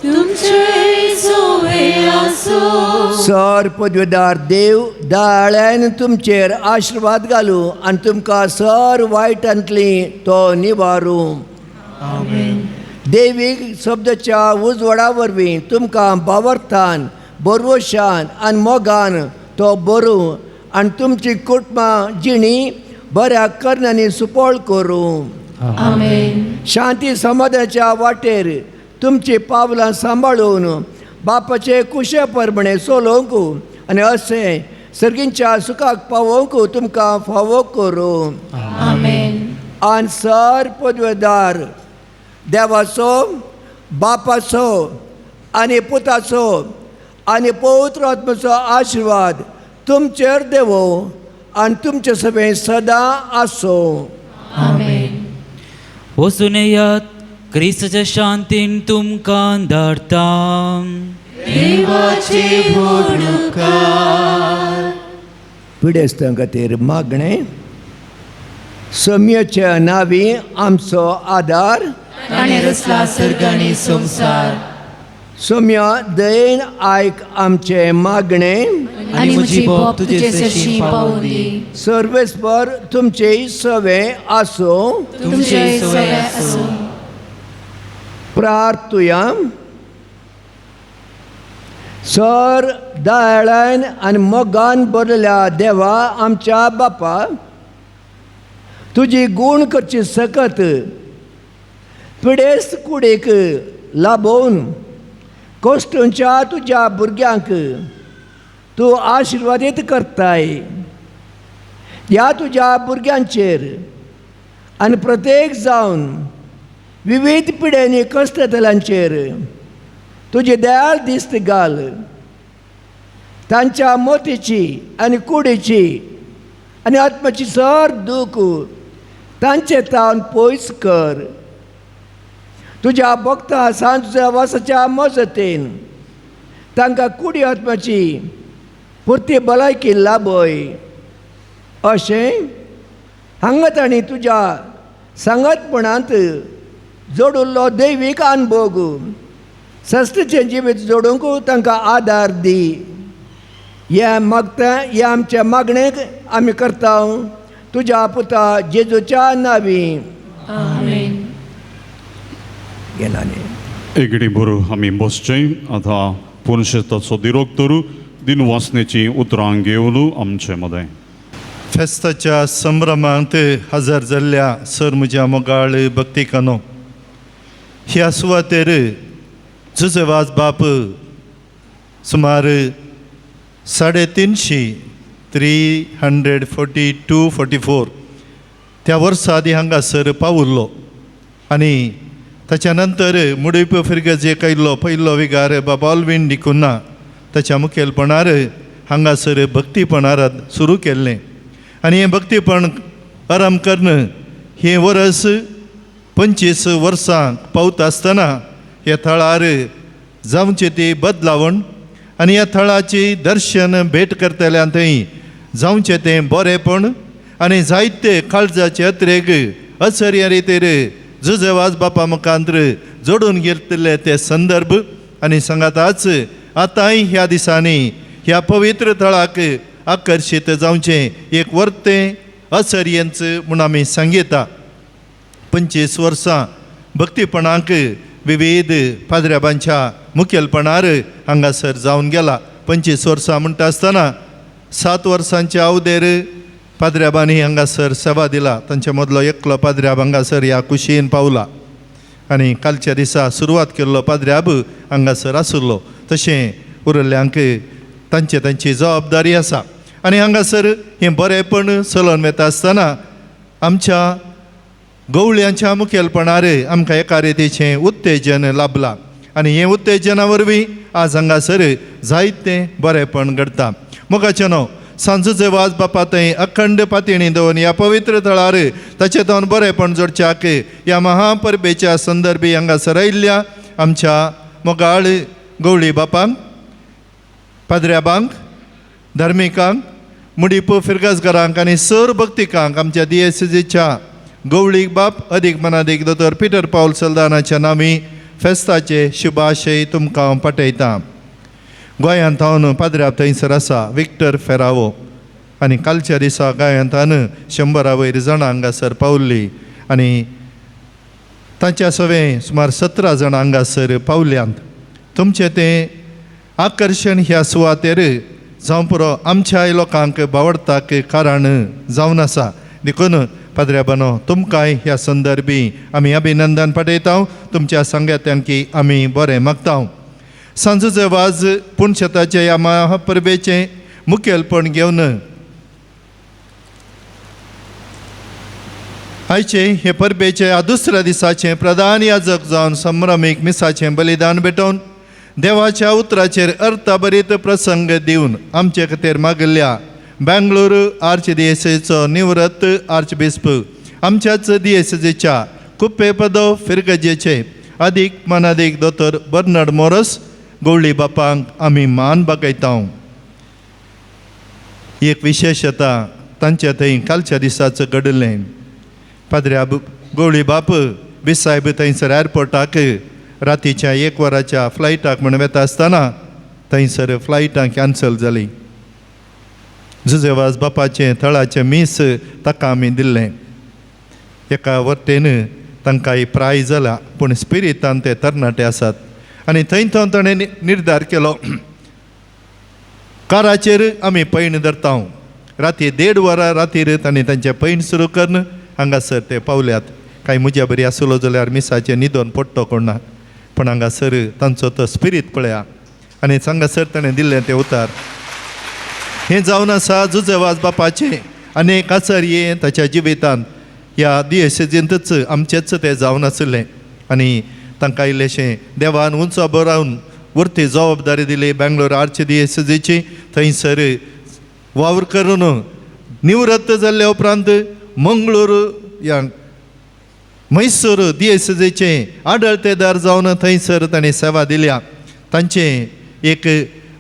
तुमचे सोवे आसो सर पदवेदार देव दाळ्यान तुमचेर आशिर्वाद घालू आनी तुमकां सर वायटांतली तो निवारू देवीक शब्दाच्या उजवाडा वरवीं तुमकां बावर्थान बरवशान आनी मोगान तो बरो आनी तुमची कुटुंबां जिणी बऱ्या कर्णांनी सुपळ करूं. आमेन. शांती समाधानाच्या वाटेर तुमची पावलां सांबाळून बापाचे कुशे परमणे चलोवंक आनी अशें सर्गींच्या सुखाक पावोवंक तुमकां फावो करूं. आमेन. आनी सर पदवेदार देवाचो, बापाचो आनी पुताचो आनी पवित्र आत्म्याचो आशिर्वाद तुमचेर देवो आनी तुमचे सभे सदां आसो. आमेन. वचून येयात, क्रिस्ताच्या शांतीन तुमकां धाडटा. देवाची पिडेस्तां खातीर मागणें. सौम्याच्या नांवी आमचो आदार. ताणें रचला सर्ग आनी संवसार. सौम्या दयेन आयक आमचे मागणें. आनी म्हजी बोप तुजे सरशी पावली. सर्वेस्पर तुमचे सवे आसो. तुमचे सवे आसूं. प्रार्थुया. सर दयाळान आनी मोगान भरलेल्या देवा आमच्या बापा, तुजी गूण करची सकत पिडेस्त कुडीक लाबोवन कोश्टूंच्या तुज्या भुरग्यांक तूं आशिर्वादीत करताय. ह्या तुज्या भुरग्यांचेर आनी प्रत्येक जावन विविध पिडेनी कश्टतल्यांचेर तुजी दयाळ दिस्त घाल. तांच्या मोतीची आनी कुडीची आनी आत्म्याची सर दूख तांचे तावन पयस कर. तुज्या भक्तां सांजच्या वासाच्या मजतीन तांकां कुडी आत्म्याची पुर्ती भलायकी लाबय. अशें हांगा तांणी तुज्या सांगतपणांत जोडुल्लो दैवीक अनुभव सस्तीचें जिवीत जोडूंक तांकां आदार दी. हें मागता, हे आमच्या मागणेक आमी करता तुज्या पुता जेजूच्या नांवी. आमेन. गेलानी एगडी बरो आमी बसचें. आतां पुनशेताचो दिरोग तरू दिनवासनेची उतरां घेवन आमचे मदें. फेस्ताच्या संभ्रमांत हजर जाल्ल्या सर म्हज्या मोगाळ भक्तिकानो, ह्या सुवातेर जुजेवाज बाप सुमार 342-44 त्या वर्सा आदी हांगासर पावुल्लो आनी ताच्या नंतर मुडीप फिरगजेक आयिल्लो पयलो विगार बाबा ऑल्विन डिकुन्ना ताच्या मुखेलपणार हांगासर भक्तीपणारात सुरू केल्लें. आनी हें भक्तीपण आराम करण हें वर्स 25 वर्सां पावता आसतना ह्या थळार जावचें ती बदलावण आनी ह्या थळाची दर्शन भेट करतल्यां थंय जावचें तें बरेंपण आनी जायते काळजाचे अत्रेक अचर्या रितीर जुजेवाज बापा मुखांत्र जोडून घेतले ते संदर्भ आनी सांगाताच आतांय ह्या दिसांनी ह्या पवित्र थळाक आकर्शीत जावचें एक वर्तें अचर्येंच म्हूण आमी सांगिता. 25 वर्सां भक्तीपणाक विविध पाद्र्याबांच्या मुखेलपणार हांगासर जावन गेला. 25 वर्सां म्हणटा आसतना 7 वर्सांच्या अवधेर पाद्र्याबांनी हांगासर सेवा दिला. तांचे मदलो एकलो पाद्र्याब हांगासर ह्या कुशीन पावला आनी कालच्या दिसा सुरवात केल्लो पाद्र्याब हांगासर आसुल्लो. तशें उरल्ल्यांक तांची जबाबदारी आसा. आनी हांगासर हें बरेंपण चलोवन वता आसतना आमच्या गवळ्यांच्या मुखेलपणार आमकां एका रितीचें उत्तेजन लाभलां आनी हें उत्तेजना वरवीं आज हांगासर जायतें बरेंपण घडटा. मोगाचें न्हू सांजुचे वाज बापा थंय अखंड पातळी दवरून ह्या पवित्र थळार ताचे तोंड बरेंपण जोडच्याक ह्या महापरबेच्या संदर्भी हांगासर आयिल्ल्या आमच्या मोगाळ गवळी बापांक, पाद्र्याबांक, धर्मिकांक, मुडीप फिरगजकारांक आनी सर भक्तिकांक आमच्या DSCच्या गवळीक बाप अदीक मनादीक दोतोर पिटर पावल सल्दानाच्या नांवी फेस्ताचे शुभाशय तुमकां पाठयता. गोंयांत हांव पाद्र्याब थंयसर आसा विक्टर फेरावो आनी कालच्या दिसा गोंयांतान 100 वयर जाणां हांगासर पावल्लीं आनी तांच्या सवें सुमार 17 जाणां हांगासर पावल्यांत. तुमचें तें आकर्शण ह्या सुवातेर जावं पुरो आमच्या लोकांक बावडताक कारण जावन आसा. देखून पाद्र्याबानो तुमकांय ह्या संदर्भी आमी अभिनंदन पाठयता तुमच्या सांगात्यांकी आमी बरें मागता. सांजेचे वाज पुणशताच्या ह्या महापर्वेचें मुखेलपण घेवन आयचे हे परबेचे ह्या दुसऱ्या दिसाचें प्रधान याजक जावन संभ्रमीक मिसाचें बलिदान भेटोवन देवाच्या उतराचेर अर्थभरीत प्रसंग दिवन आमचे खातीर मागिल्ल्या बेंगळूरू आर्चडियेसीचो निवृत्त आर्चबिस्प आमच्याच दियेसीच्या कुप्पेपदो फिरगजेचे अदीक मनादीक दोतोर बर्नार्ड मोरस गवळी बापांक आमी मान बागयता. एक विशेशता तांच्या थंय कालच्या दिसाचो घडलें. पाद्र्या गवळी बाप बिसायब थंयसर एअरपोर्टाक रातीच्या 1 वराच्या फ्लायटाक म्हणून वेता आसतना थंयसर फ्लायटां कॅन्सल जाली. जुजेवाज बापाचें थळाचें मीस ताका आमी दिल्लें. एका वटेन तांकां प्रायज जाला पूण स्पिरितान ते तरणाटे आसात आनी थंय ताणें निर्धार केलो काराचेर आमी पैण धरता. राती 1.5 वरां रातीर ताणें तांचें पैण सुरू करून हांगासर ते पावल्यात. कांय म्हज्या बरी आसलो जाल्यार मिसाचें न्हिदोन पडटो कोण ना पूण हांगासर तांचो तो स्पिरीट पळया आनी हांगासर ताणें दिल्लें तें उतार. हें जावन आसा जुजेवाज बापाचें अनेक आचार्ये ताच्या जिवितांत ह्या दियेसींतच आमचेच तें जावन आसलें आनी तांकां इल्लेशें देवान उंचो बरावन उरती जबाबदारी दिली बेंगळूर आर्चडियेसीची. थंयसर वावर करून निवृत्त जाल्ले उपरांत मंगळूरू ह्या मैसूर दियेसीचे आडळतेदार जावन थंयसर ताणें सेवा दिल्या. तांचें एक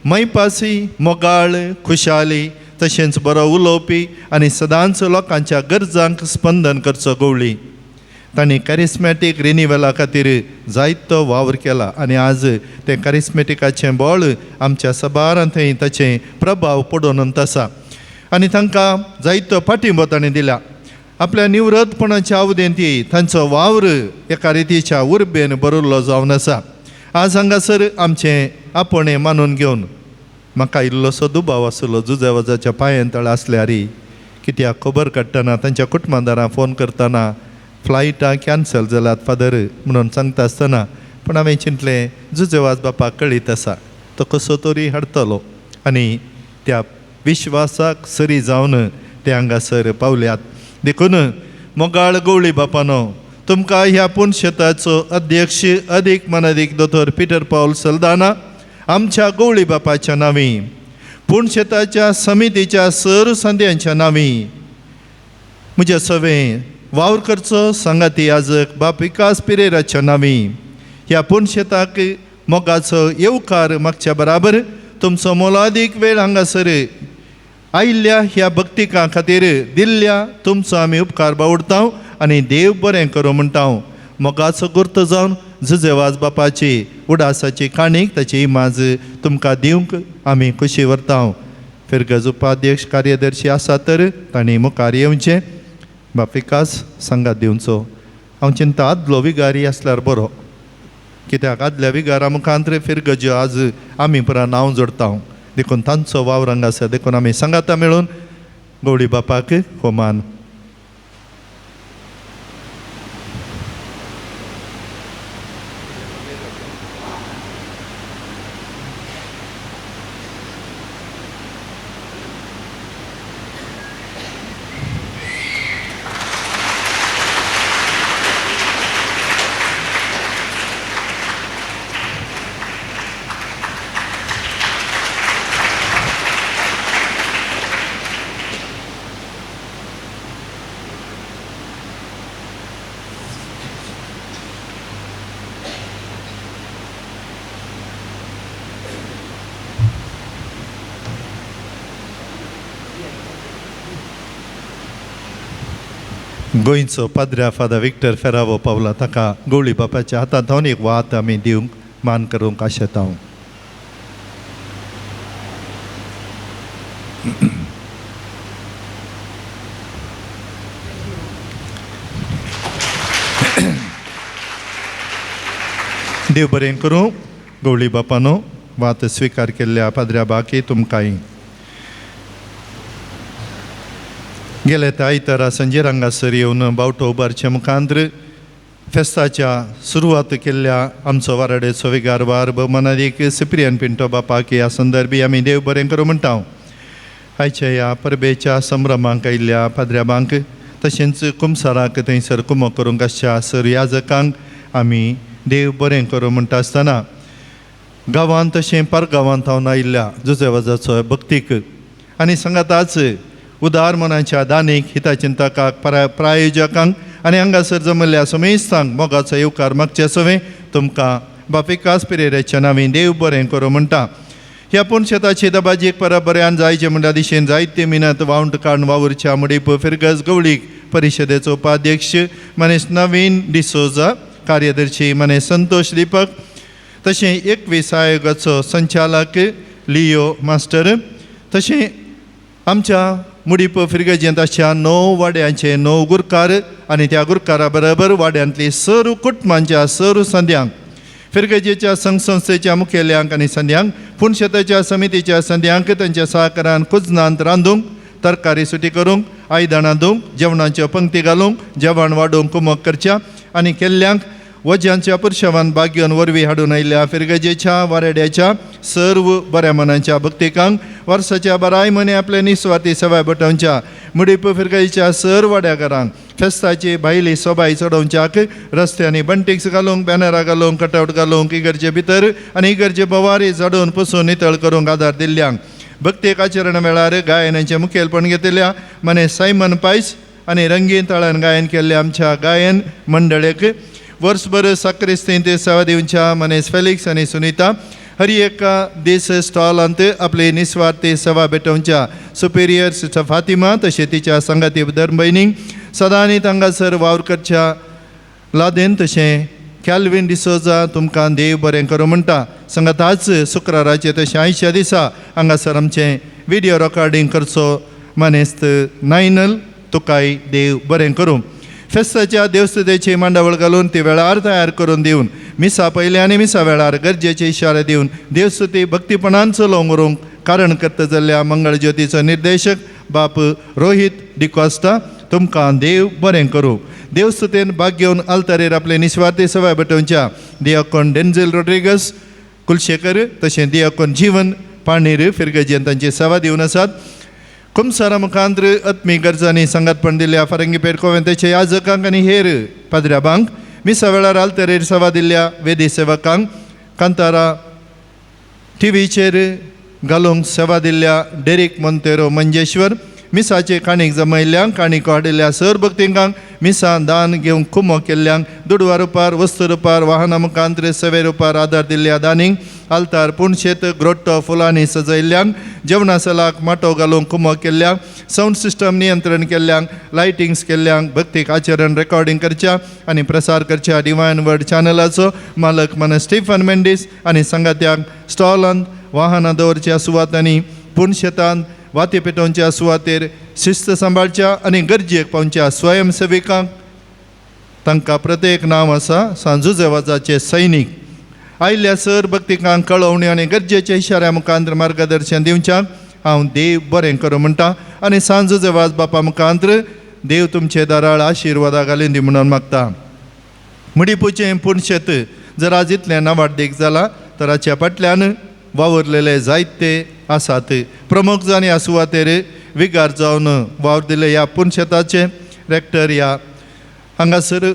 मैपासी मोगाळ खुशाली तशेंच बरो उलोवपी आनी सदांच लोकांच्या गरजांक स्पंदन करचो गवळी. तांणी कॅरिस्मॅटीक रिन्युवला खातीर जायतो वावर केला आनी आज तें कॅरिस्मॅटिकाचें बळ आमच्या सबारांत थंय ताचें प्रभाव पडून आसा आनी तांकां जायतो पाठिंबो ताणें दिला. आपल्या निवृत्तपणाच्या अवधेंत तांचो वावर एका रितीच्या उर्बेन बरयल्लो जावन आसा. आज हांगासर आमचें आपणें मानून घेवन म्हाका इल्लोसो दुबाव आसलो जुजेवाजाच्या पांयांतळ आसल्यार कित्याक खबर काडटना तांच्या कुटुंबदारांक फोन करतना फ्लायटां कॅन्सल जाल्यात फादर म्हणून सांगता आसतना पूण हांवें चिंतलें जुजेवाज बापाक कळीत आसा तो कसो तरी हाडटलो आनी त्या विश्वासाक सरी जावन ते हांगासर पावल्यात. देखून मोगाळ गवळी बापानो तुमकां ह्या पुणशेताचो अध्यक्ष अदीक मनादीक दोतोर पिटर पॉल सल्दाना आमच्या गवळी बापाच्या नांवी पुणशेताच्या समितीच्या सर संद्यांच्या नांवी म्हज्या सवें वावर करचो सांगाती आजक बाप विकास पिरेराच्या नांवी ह्या पुणशेताक मोगाचो येवकार मागच्या बराबर तुमचो मोलादीक वेळ हांगासर आयिल्ल्या ह्या भक्तिकां खातीर दिल्ल्या तुमचो आमी उपकार बावडटा आनी देव बरें करूं म्हणटा. मोगाचो गुर्त जावन जुजेवाज बापाची उडासाची काणीक ताची इमाज तुमकां दिवंक आमी खुशी व्हरता. फिरगज उपाध्यक्ष कार्यदर्शी आसा तर तांणी मुखार येवचें. बाप विकास सांगात दिवचो. हांव चिंता आदलो विगारी आसल्यार बरो कित्याक आदल्या विगारा मुखांत्र फिरगज्यो आज आमी पुरा नांव जोडता. देखून तांचो वावर हांगा आसा देखून आमी सांगाता मेळून गवळी बापाक हो मान. गोंयचो पाद्र्या फादर विक्टर फेरावो पावला ताका गवळी बापाच्या हातांत हांव एक वात आमी दिवंक मान करूंक आशेता. देव बरें करूं. गवळी बापानो वात स्विकार केल्ल्या पाद्र्या बाकी तुमकांय गेले त्या आयतारा संजेर हांगासर येवन बावटो उबारचे मुखांत्र फेस्ताच्या सुरवात केल्ल्या आमचो वाराडेचो विगारवार भौमानादीक सिप्रियन पिंटो बापाक ह्या संदर्भी आमी देव बरें करूं म्हणटा. आयच्या ह्या परबेच्या संभ्रमांक आयिल्ल्या पाद्र्याबांक तशेंच कुमसाराक थंयसर कुमो करूंक आसच्या सर याजकांक आमी देव बरें करूं म्हणटा आसतना गांवांत तशें परगांवांत हांव आयिल्ल्या जुजेवाजाचो भक्तीक आनी सांगाताच उदार मनाच्या दानीक हिताचिंतकाक प्रायोजकांक आनी हांगासर जमल्ल्या समेस्तांक मोगाचो येवकार मागचे सवे तुमकां बापिकास पिरेऱ्याच्या नांवीं देव बरें करूं म्हणटा. ह्या पुणशेताची दबाजीक परबऱ्यान जायचे म्हणटा दिशेन जायते मिनत वावंट काडून वावुरच्या मुडीप फिरगज गवळीक परिशदेचो उपाध्यक्ष मनीस नवीन डिसोजा, कार्यदर्शी मनीस संतोष दीपक, तशें 21 आयोगाचो संचालक लियो मास्टर, तशें आमच्या मुडीप फिरगजेंत अशा 9 वाड्यांचे 9 गुरकार आनी त्या गुरकारा बरोबर वाड्यांतली सर कुटुंबांच्या सर संद्यांक, फिरगजेच्या संस्थेच्या मुखेल्यांक आनी संद्यांक, पुणशेताच्या समितीच्या संद्यांक तांच्या सहकारान कुजनांत रांदूंक, तरकारी सुटी करूंक, आयदनां दिवंक, जेवणाच्यो पंक्ती घालूंक, जेवण वाडोवंक कुमक करच्या आनी केल्ल्यांक वज्यांच्या पुरशेवान भाग घेवन वरवीं हाडून आयिल्ल्या फिरगजेच्या वारेड्याच्या सर्व बऱ्या मनांच्या भक्तिकांक वर्साच्या बाराय म्हयने आपले निस्वार्थी सेवा बटवच्या मुडीप फिरगजेच्या सर वाड्याकारांक फेस्ताची भायली सोबाय चडोवच्याक रस्त्यांनी बंटिक्स घालूंक, बॅनरां घालूंक, कटआउट घालूंक, इगर्जे भितर आनी इगर्जे बोवारी झाडून पुसून नितळ करूंक आदार दिल्ल्यांक भक्तेक आचरण वेळार गायनाचें मुखेलपण घेतिल्ल्या मने सायमन पायस आनी रंगीन ताळान गायन केल्ल्या आमच्या गायन मंडळीक वर्सभर साक्रिस्तींत सेवा दिवच्या मनेस फेलिक्स आनी सुनीता हरी एका दीस स्टॉलांत आपली निस्वार्थी सेवा भेटोवच्या सुपेरियर सिस्टर फातिमा तशें तिच्या संगाती धर्म भयणींक सदांनीत हांगासर वावर करच्या लादेन तशें कॅल्विन डिसोजा तुमकां देव बरें करूं म्हणटा. सांगाताच शुक्राराचे तशें 80 दिसा हांगासर आमचें व्हिडिओ रेकॉर्डिंग करचो मनेस्त नायनल तुकाय देव बरें करूं. फेस्ताच्या देवस्तुतेची मांडावळ घालून ती वेळार तयार करून दिवन मिसा पयले आनी मिसा वेळार गरजेचे इशारे दिवन देवस्तुती भक्तीपणान चलोवंक व्हरूंक कारण करता जाल्ल्या मंगळ ज्योतीचो निर्देशक बाप रोहित डिकॉस्टा तुमकां देव बरें करूं. देवस्तुतेन भाग घेवन आल्तारेर आपले निस्वार्थी सेवा भेटोवच्या दियाकोन डेन्झेल रोड्रिगस कुलशेकर तशें दियाकोन जीवन पाणीर फिरगजेन तांची सेवा दिवन आसात. कुमसारा मुखांत्र आत्मी गरजांनी संगातपण दिल्ल्या फरंगी पेडकोवेंतेच्या याजकांक आनी हेर पाद्र्याबांक मिसा वेळार आल्तारेर सेवा दिल्ल्या वेदी सेवकांक कांतारा टीव्हीचेर घालूंक सेवा दिल्ल्या डेरिक मोंतेरो मंजेश्वर मिसाचे काणीक जमयल्ल्यांक काणीक हाडिल्ल्या सर भक्तिंकांक मिसान दान घेवंक कुमो केल्ल्यांक दुडवा रुपार वस्तू रुपार वाहना मुखांत्र सेवे रुपार आदार दिल्ल्या दानींक आल्तार पुणशेत ग्रोट्टो फुलांनी सजयल्ल्यांक जेवणा सलाक माटो घालूंक कुमो केल्ल्यांक सावंड सिस्टम नियंत्रण केल्ल्यांक लायटिंग्स केल्ल्यांक भक्तीक आचरण रेकॉर्डिंग करच्या आनी प्रसार करच्या डिवायन वर्ड चॅनलाचो मालक मन स्टीफन मेंडीस आनी संगात्यांक स्टॉलांत वाहनां दवरच्या सुवातांनी पुणशेतांत वाती पेटोवच्या सुवातेर शिस्त सांबाळच्या आनी गरजेक पावच्या स्वयंसेविकांक तांकां प्रत्येक नांव आसा सांजुजेवाजाचे सैनीक आयिल्ल्या सर भक्तिकांक कळोवणी आनी गरजेच्या इशाऱ्या मुखांत्र मार्गदर्शन दिवच्याक हांव देव बरें करूं म्हणटा आनी सांजुजेवाज बापा मुखांत्र देव तुमचे दाराळ आशिर्वादा घालून दी म्हणून मागता. मुडीपूचें पुणशेत जर आज इतलें नावाडीक जाला तर हाच्या फाटल्यान वावरलेले जायते आसात. प्रमुख जावन ह्या सुवातेर विगार जावन वावर दिले ह्या पुणशेताचे रेक्टर ह्या हांगासर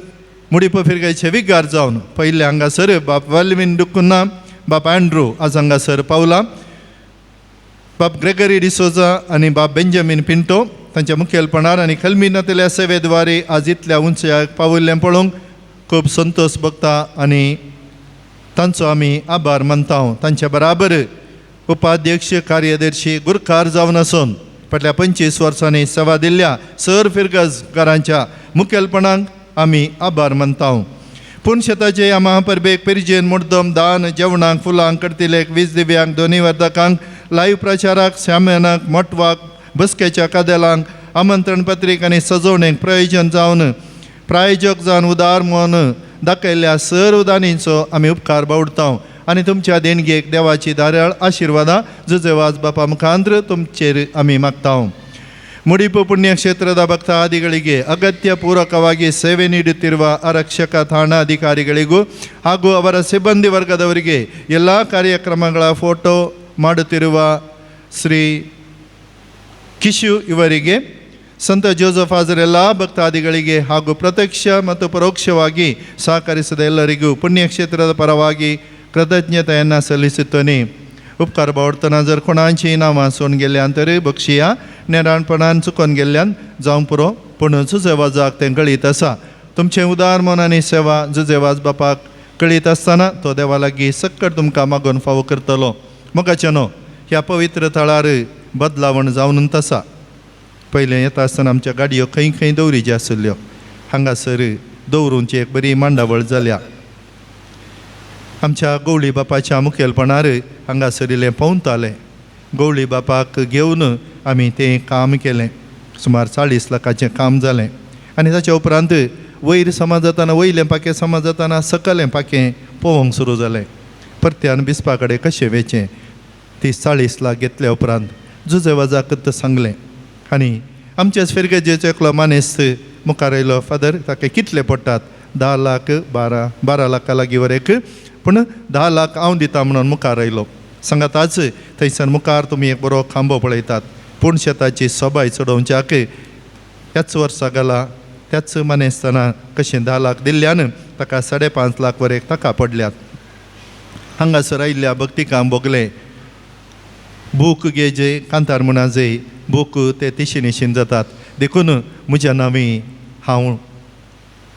मुडीप फिरगायचे विगार जावन पयले हांगासर बाप वाल्मिन डुकुना बाप अँड्रू आज हांगासर पावला. बाप ग्रेगरी डिसोजा आनी बाप बेंजामीन पिंटो तांच्या मुखेलपणान आनी कलमिनातल्या सेवेद्वारे आज इतल्या उंचायेक पावयल्लें पळोवंक खूब संतोश भोगता आनी तांचो आमी आभार मानता. तांच्या बराबर उपाध्यक्ष कार्यदर्शी गुरकार जावन आसून फाटल्या 25 वर्सांनी सेवा दिल्ल्या सर फिरगजकारांच्या मुखेलपणाक आमी आभार मानता. पुणशेताचे ह्या महापरबेक पेरजेन मुद्दम दान जेवणाक फुलांक करतिलेक 20 दिव्यांक दोनी वर्धकांक लाईव्ह प्रचाराक श्यामेनाक मोटवाक बसकेच्या कादेलांक आमंत्रण पत्रीक आनी सजोवणेक प्रायोजक जावन उदार मोहन दाखयल्ल्या सर्व दानींचो आमी उपकार बावडता आनी तुमच्या देणगेक देवाची दाराळ आशिर्वादां जुजेवाज बापा मुखांत्र तुमचेर आमी मागता. ಮುಡಿಪು ಪುಣ್ಯಕ್ಷೇತ್ರದ ಭಕ್ತಾದಿಗಳಿಗೆ ಅಗತ್ಯ ಪೂರಕವಾಗಿ ಸೇವೆ ನೀಡುತ್ತಿರುವ ಆರಕ್ಷಕ ಠಾಣಾಧಿಕಾರಿಗಳಿಗೂ ಹಾಗೂ ಅವರ ಸಿಬ್ಬಂದಿ ವರ್ಗದವರಿಗೆ ಎಲ್ಲ ಕಾರ್ಯಕ್ರಮಗಳ ಫೋಟೋ ಮಾಡುತ್ತಿರುವ ಶ್ರೀ ಕಿಶು ಇವರಿಗೆ, ಸಂತ ಜೋಸೆಫ್ ಹಾಜರ್ ಎಲ್ಲ ಭಕ್ತಾದಿಗಳಿಗೆ ಹಾಗೂ ಪ್ರತ್ಯಕ್ಷ ಮತ್ತು ಪರೋಕ್ಷವಾಗಿ ಸಹಕರಿಸಿದ ಎಲ್ಲರಿಗೂ ಪುಣ್ಯಕ್ಷೇತ್ರದ ಪರವಾಗಿ कृतज्ञतायांना सल्लिसितोनी. उपकार बावडतना जर कोणाची नांवां सोन गेल्ल्यान तर बक्षिया नेराणपणान चुकोन गेल्ल्यान जावंक पुरो, पूण जुजेवाजाक तें कळीत आसा. तुमचें उदार मन आनी सेवा जुजेवाज बापाक कळीत आसतना तो देवा लागीं सक्कट तुमकां मागून फावो करतलो. मोगाचे न्हू, ह्या पवित्र थळार बदलावण जावनूच आसा. पयलें येता आसतना आमच्या गाडयो खंय खंय दवरिच्यो आशिल्ल्यो, हांगासर दवरूंची एक बरी मांडावळ जाल्या. आमच्या गवळी बापाच्या मुखेलपणार हांगासर इल्लें पावतालें. गवळी बापाक घेवन आमी तें काम केलें. सुमार 40 लाखाचें काम जालें. आनी ताच्या उपरांत वयर समाज जाताना, वयलें पाकें समाज जाताना सकलें पाकें पोवंक सुरू जालें. परत्यान बिस्पा कडेन कशें वेचें, ती 40 लाख घेतल्या उपरांत जुजेवाजाक सांगलें. आनी आमच्याच फिरगेजेचो एकलो मानेस्त मुखार आयलो, फादर ताका कितले पडटात? 10 लाख 12 लाखा लागीं वरेक, पूण 10 लाख हांव दिता म्हणून मुखार आयलो. सांगात आज थंयसर मुखार तुमी एक बरो खांबो पळयतात. पूण शेताची सोबाय चडोवच्याक ह्याच वर्सा गेला, त्याच मानेस्ताना कशें 10 लाख दिल्ल्यान ताका 5.5 लाख वरेक ताका पडल्यात. हांगासर आयिल्ल्या भक्तिकांक भोगले बूक घेजे कांतार म्हणा जे बूक ते तिशीनिशीन जातात. देखून म्हज्या नांवी हांव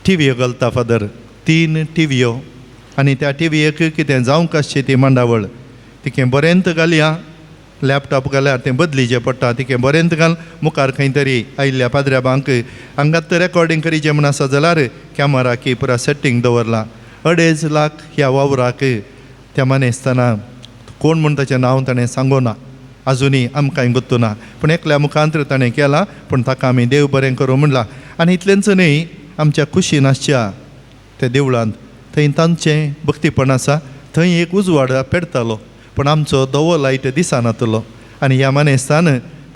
टिव्यो घालता फादर, 3 टिव्यो. आनी त्या टिव्येक कितें जावंक आसची ती मांडावळ, तिकें बरेंत घालया. लॅपटॉप घाल्यार तें बदलीचें पडटा, तिकें बरेंत घाल. मुखार खंय तरी आयिल्ल्या पाद्र्याबांक हांगात रेकॉर्डिंग करीचें म्हण आसा जाल्यार कॅमेराकी पुरा सेटींग दवरला. 2.5 लाख ह्या वावराक त्या मानेस्ताना कोण म्हूण ताचें नांव ताणें सांगूना, आजुनी आमकांय गुर्तू ना. पूण एकल्या मुखांतर ताणें केलां, पूण ताका आमी देव बरें करूं म्हणलां. आनी इतलेंच न्हय, आमच्या कुशीनासच्या त्या देवळांत थंय तांचें भक्तीपण आसा. थंय एक उजवाड पेडटालो, पूण आमचो धवो लायट दिसनातलो. आनी ह्या मानेस्तान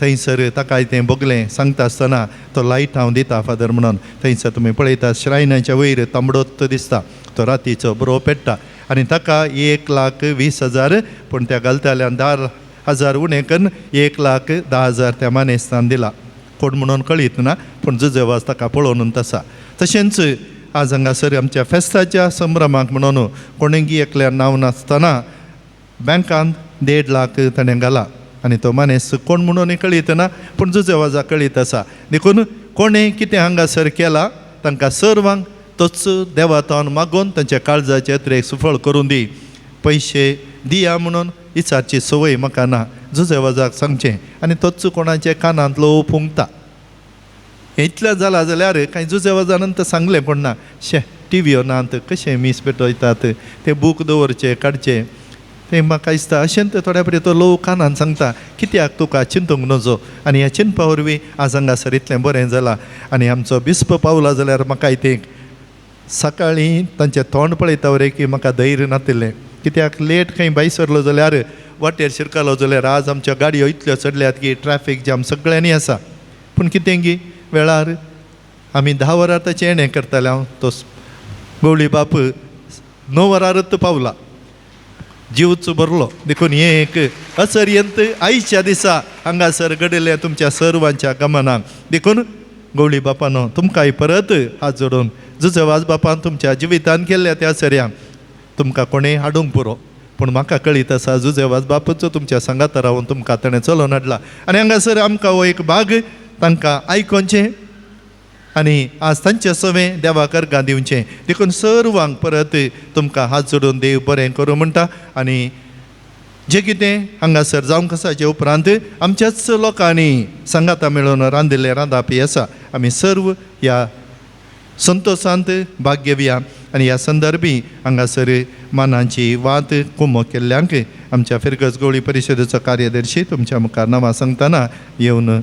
थंयसर ताकाय तें भोगलें सांगता आसतना तो लायट हांव दिता फादर म्हणून. थंयसर तुमी पळयता श्रायनाच्या वयर तांबडोत दिसता, तो रातीचो बरो पेट्टा. आनी ताका 1,20,000, पूण त्या घालताल्यान 10,000 उणें करून 1,10,000 त्या मानेस्तान दिला. कोण म्हणून कळीत ना, पूण जुजेवाज ताका पळोवनूच आसा. तशेंच आज हांगासर आमच्या फेस्ताच्या संभ्रमाक म्हणून कोणेंगी एकल्यार नांव नासतना बँकांत 1.5 लाख ताणें घाला. आनी तो मानेस कोण म्हणून कळीत ना, पूण जुजेवाजा कळीत आसा. देखून कोणें कितें हांगासर केलां तांकां सर्वांक तोच देवातावन मागून तांच्या काळजाचे यात्रेक सुफळ करून दी. पयशे दिया म्हणून इचारची संवय म्हाका ना. जुजेवाजाक सांगचें आनी तोच कोणाच्या कानांत लो फुंकता. इतलें जाला जाल्यार कांय जुजेवाजानंत सांगलें पूण ना. टिव्यो नात, कशें मीस पेटयतात, ते बूक दवरचे काडचे, तें म्हाका दिसता. अशेंत थोड्या परी तो लोक कानान सांगता, कित्याक तुका चिंतूंक नजो. आनी ह्या चिंतपा वरवीं आज हांगासर इतलें बरें जालां. आनी आमचो बिस्प पावला जाल्यार म्हाका ते सकाळीं तांचें तोंड पळयता वरें की म्हाका धैर्य नातिल्लें. कित्याक लेट खंय भायर सरलो जाल्यार वाटेर शिरकलो जाल्यार आज आमच्यो गाडयो इतल्यो चडल्यात की ट्रॅफीक जाम सगळ्यांनी आसा. पूण कितें गी वेळार आमी 10 वरां ताचें हें करताले. हांव तो गवळी बाप 9 वरांच पावला, जीवच भरलो. देखून हें एक असर्यंत आयच्या दिसा हांगासर घडिल्लें तुमच्या सर्वांच्या गमनाक. देखून गवळी बापानो तुमकांय परत हात जोडून जुजेवाज बापान तुमच्या जिवितान केल्ल्या त्या सर्यांक तुमकां कोणेंय हाडूंक पुरो. पूण म्हाका कळीत आसा जुजेवाज बापूच तुमच्या सांगात रावून तुमकां ताणें चलोवन हाडला. आनी हांगासर आमकां हो एक भाग तांकां आयकोनचें आनी आज तांचे सवें देवाक अर्गां दिवचें. देखून सर्वांक परत तुमकां हात जोडून देव बरें करूं म्हणटा. आनी जें कितें हांगासर जावंक आसाचे उपरांत आमच्याच लोकांनी सांगाता मेळून रांदिल्लें रांदपी आसा. आमी सर्व ह्या संतोशांत भाग घेवया. आनी ह्या संदर्भी हांगासर मानांची वात कुमो केल्ल्यांक आमच्या फिरगज गवळी परिशदेचो कार्यदर्शी तुमच्या मुखार नांवां सांगतना येवन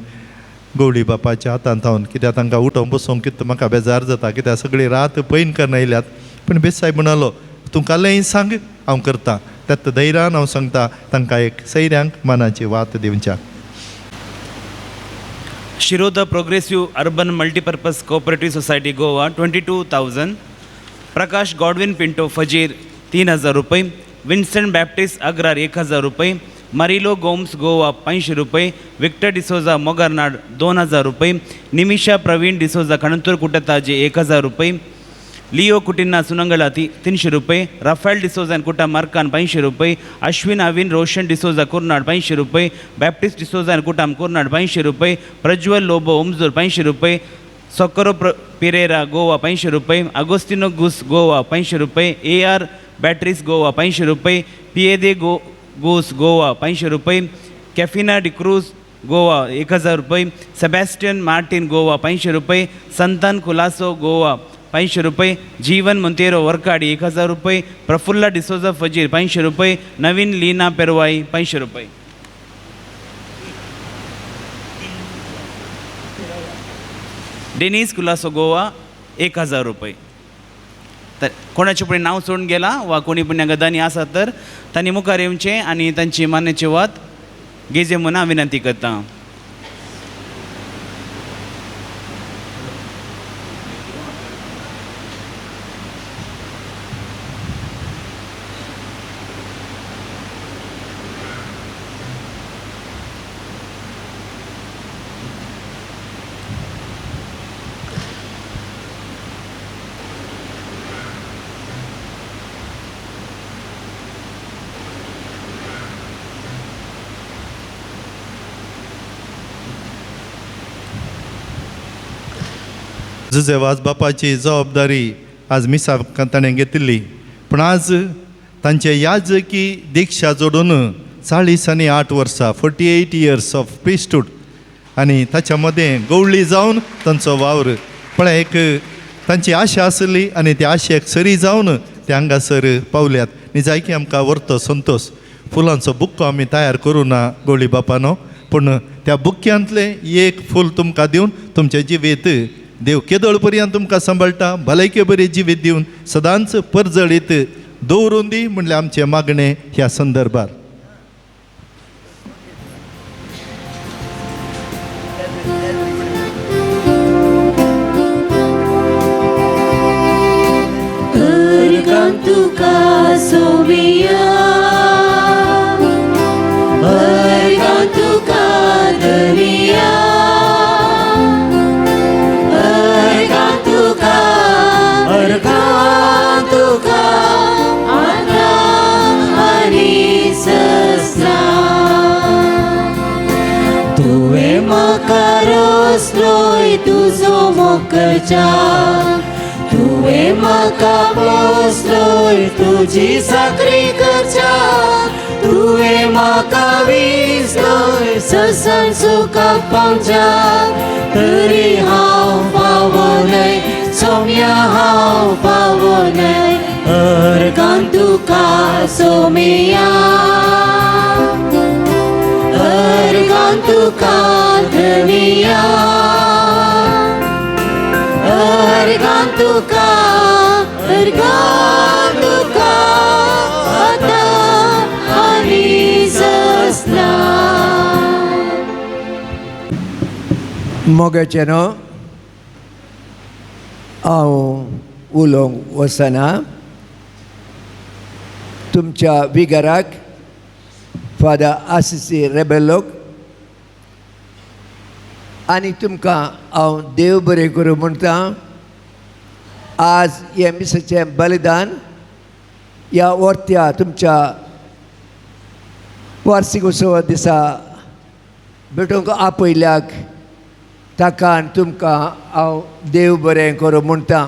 गवळी बापाच्या हातांत थावन, कित्याक तांकां उठोवन बसोवंक कितें म्हाका बेजार जाता, कित्याक सगळीं रात पयन करून आयल्यात. पूण बेसाय म्हणालो तूं कालेंय सांग हांव करतां. त्यात धैर्यान हांव सांगता तांकां एक सैऱ्यांक मानाची वात दिवच्या. Shiroda progressive urban multipurpose cooperative society Goa 22,000. Prakash Godwin Pinto फजीर 3,000 रुपये. विन्सेंट बॅप्टिस्ट अग्रार 1,000 रुपये. मारिलो गोम्स गोवा 500 रुपये. विक्टर डिसोजा मोगारनाड 2,000 रुपये. निमिषा प्रवीण डिसोजा कणंतूर कुटताजे 1,000 रुपये. लिओ कुटिन्ना सुनंगला 300 रुपये. राफेल डिसोजा कुटा मार्कान 500 रुपये. अश्विन अविन रोशन डिसोजा कुर्नाड 500 रुपये. बॅप्टिस्ट डिसोजा कुटाम कुर्नाड 500 रुपये. प्रज्वल लोबो उमजूर 500 रुपये. सोकरो पिरेरा गोवा 500 रुपये. अगोस्टिनो गुस गोवा 500 रुपये. AR बॅटरीज गोवा 500 रुपये. पिएदे गोस गोवा 500 रुपये. कॅफिना डिक्रूज गोवा 1,000 रुपये. सेबॅस्टियन मार्टिन गोवा 500 रुपये. संतान कुलासो गोवा 500 रुपये. जीवन मोंतेरो वरकाडी 1,000 रुपये. प्रफुल्ला डिसोजा फजीर 500 रुपये. नवीन लीना पेरवाई 500 रुपये. डेनिस कुलासो गोवा 1,000 रुपये. तर कोणाचे पुढे नाव सोडून गेला वा कोणी पुण्या गदानी आसा तर तांणी मुखार येवचें आनी तांची मान्याची वाद घेजे म्हणून हांव विनंती करता. जुजेवाज बापाची जबाबदारी आज मिसा ताणें घेतिल्ली, पूण आज तांचे याजकी दिक्षा जोडून 40 आनी 8 वर्सां 48 इयर्स ऑफ प्रिस्टूड आनी ताच्या मदें गवळी जावन तांचो वावर पळय एक तांची आशा आसली आनी त्या आशेक सरी जावन ते हांगासर पावल्यात. निजायकी आमकां व्हरतो संतोश. फुलांचो बुक्को आमी तयार करूं ना गवळी बापानो, पूण त्या बुक्क्यांतलें एक फूल तुमकां दिवन तुमचें जिवीत देव केदळ पर्यंत तुमकां सांबाळटा, भलायके बरी जिवीत दिवन सदांच परजळीत दवरून दी म्हणल्यार आमचें मागणें ह्या संदर्भार. तुझो मोकळच्या तुवें म्हाका पोसलोय तुजी साकरी करच्या तुवें म्हाका विसलोय ससन सुखाक पावच्या तरी हांव पावो न्हय सोम्या हांव पावो न्हय अर्गां तुका सोमिया अर्गां तुका धनिया अर्गां तुका आतां आनी ससना. मोगाचें न्हू हांव उलोवंक वचना. तुमच्या विगाराक फादर आसिसी रेबेलोक आनी तुमकां हांव देव बरें करूं म्हणटा. आज हे मिसाचें बलिदान ह्या वर्त्या तुमच्या वार्षिक उत्सवा दिसा भेटूंक आपयल्याक ताका आनी तुमकां हांव देव बरें करूं म्हणटा.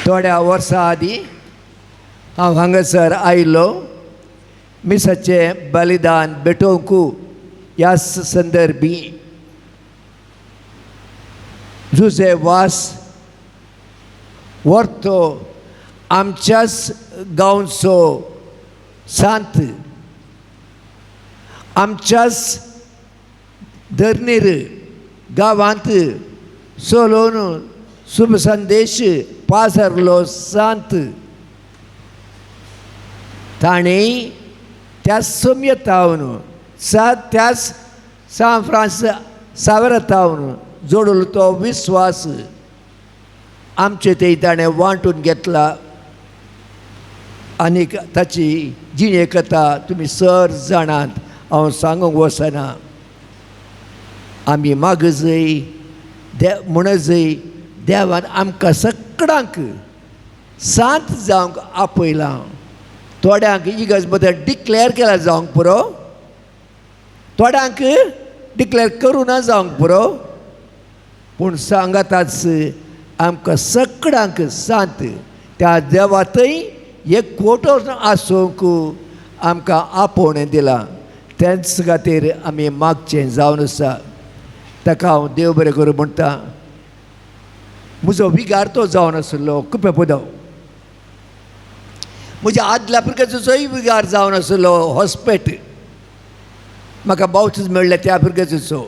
थोड्या वर्सां आदीं हांव हांगासर आयिल्लो मिसाचें बलिदान भेटोवंक. ह्या संदर्भी जुजे वास व्हरतो आमच्याच गांवचो सांत आमच्याच धर्नीर गांवांत सोलोवन शुभ संदेश पासरलो सांत ताणें त्या सोम्यतावन त्याच सान फ्रांस सावरतावन जोडलो तो विस्वास आमचे ते ताणें वांटून घेतला आनी ताची जिणे कथा तुमी सर जाणात हांव सांगूंक वचना. आमी मागजय म्हणजय देवान आमकां सगळ्यांक सांत जावंक आपयलां. थोड्यांक इगर्ज बद्दल डिक्लेअर केला जावंक पुरो, थोड्यांक डिक्लेअर करुना जावंक पुरो, पूण सांगाताच आमकां सगळ्यांक सांत त्या देवातय एक फोटो आसूंक आमकां आपोवणें दिलां. तेंच खातीर आमी मागचें जावन आसा. ताका हांव देव बरें करूं म्हणटा. म्हजो विगार तो जावन आसलो कुपे पदव, म्हज्या आदल्या पिरगेचोय विगार जावन आसलो हॉस्पेट, म्हाका बावतीज मेळ्ळे त्या पिरगेचो.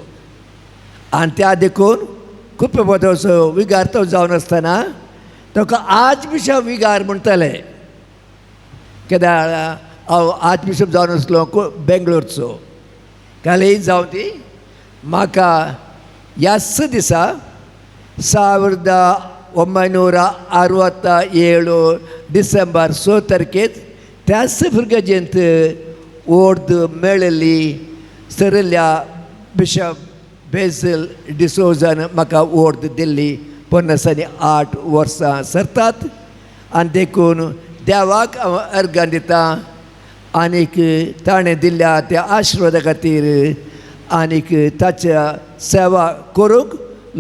आनी त्या देखून कुपे पदवचो विगार तो जावन आसतना ताका आज बिशप विगार म्हणटाले. कित्याक हांव आज बिशप जावन आसलो बेंगलोरचो. काली जावं ती म्हाका ह्याच दिसा 1967 डिसेंबर 6 तारखेक त्याच भुरग्याचेंत ओर्द मेळिल्ली सरिल्ल्या बिशप बेसिल डिसोजान म्हाका ओर्द दिल्ली. 58 वर्सां सरतात आनी देखून देवाक हांव अर्गां दिता आनीक ताणें दिल्ल्या त्या आशिर्वादा खातीर आनीक ताच्या सेवा करूंक,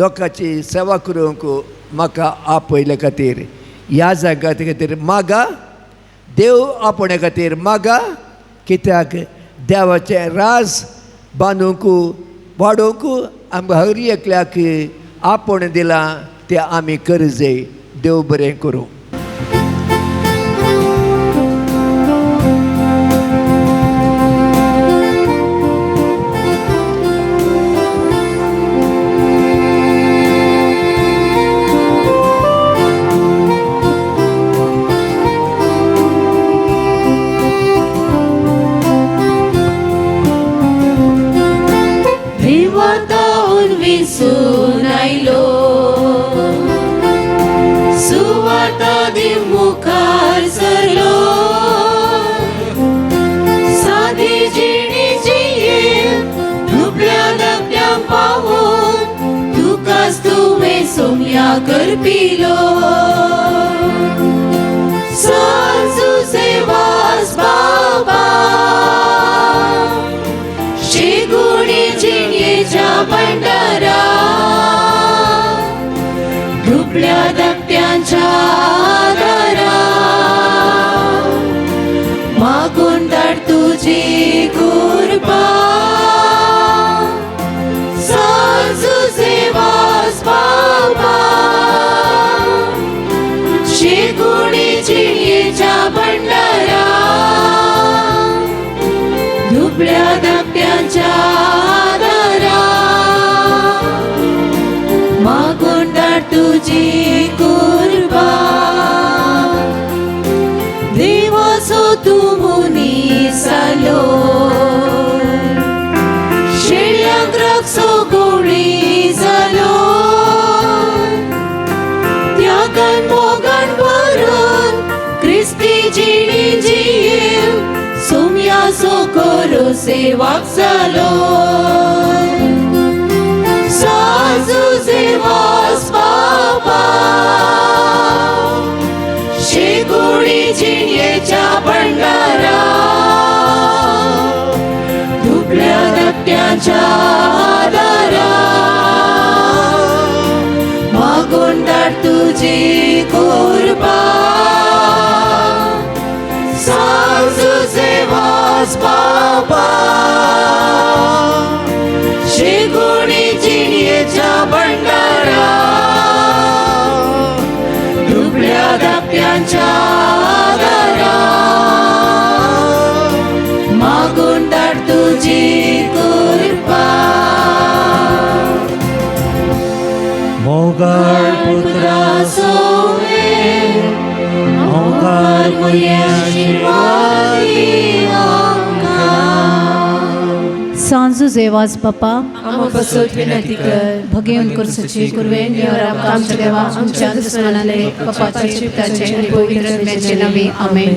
लोकांची सेवा करूंक म्हाका आपयले खातीर ह्या जागा खातीर मागा, देव आपोवण्या खातीर मागा. कित्याक देवाचें राज बांदूंक वाडोवंक आमकां हर एकल्याक आपोवणें दिलां तें आमी करजय. देव बरें करूं. Carpilo Sanzu Sevas Baba Shiguni Jinyecha Bandara Duplia Dakpyancha Dara Magundar Tuji Kurba Sanzu Sevas Baba शेगुणी चिणयेच्या Bhandara दुबळ्या धाकट्यांच्या दारा मागोंडार तुझी कुर्बा देवाचो तूं मनीस जालो शेळ्यांक राखसो गवळी जालो त्यागान मोगान भरून क्रिस्ती जिणी जीव सोम्या सोकोरो सेवाक जालो साजू सेवास बाबा शेगुणी जिणयेच्या भंडारा दुबळ्या धाकट्यांच्या दारा मागोंडार तुझी कुर्बा साजू सेवास बाबा शेगुणी जिणयेच्या भंडारा दुबळ्या धाकट्यांच्या दारा मागोंडार तुझी कुर्बा मोगाळ पुत्रा सोवे मोगाळ मुया शिवादी आमकां सांजू जेवाज बापा आम बसत विनंती कर भगेवन करसची कुरवे आमच्या देवा आमच्या दुश्मनाले बापाचे पिताचे आणि पवित्र आत्म्याचे नावे आमेन.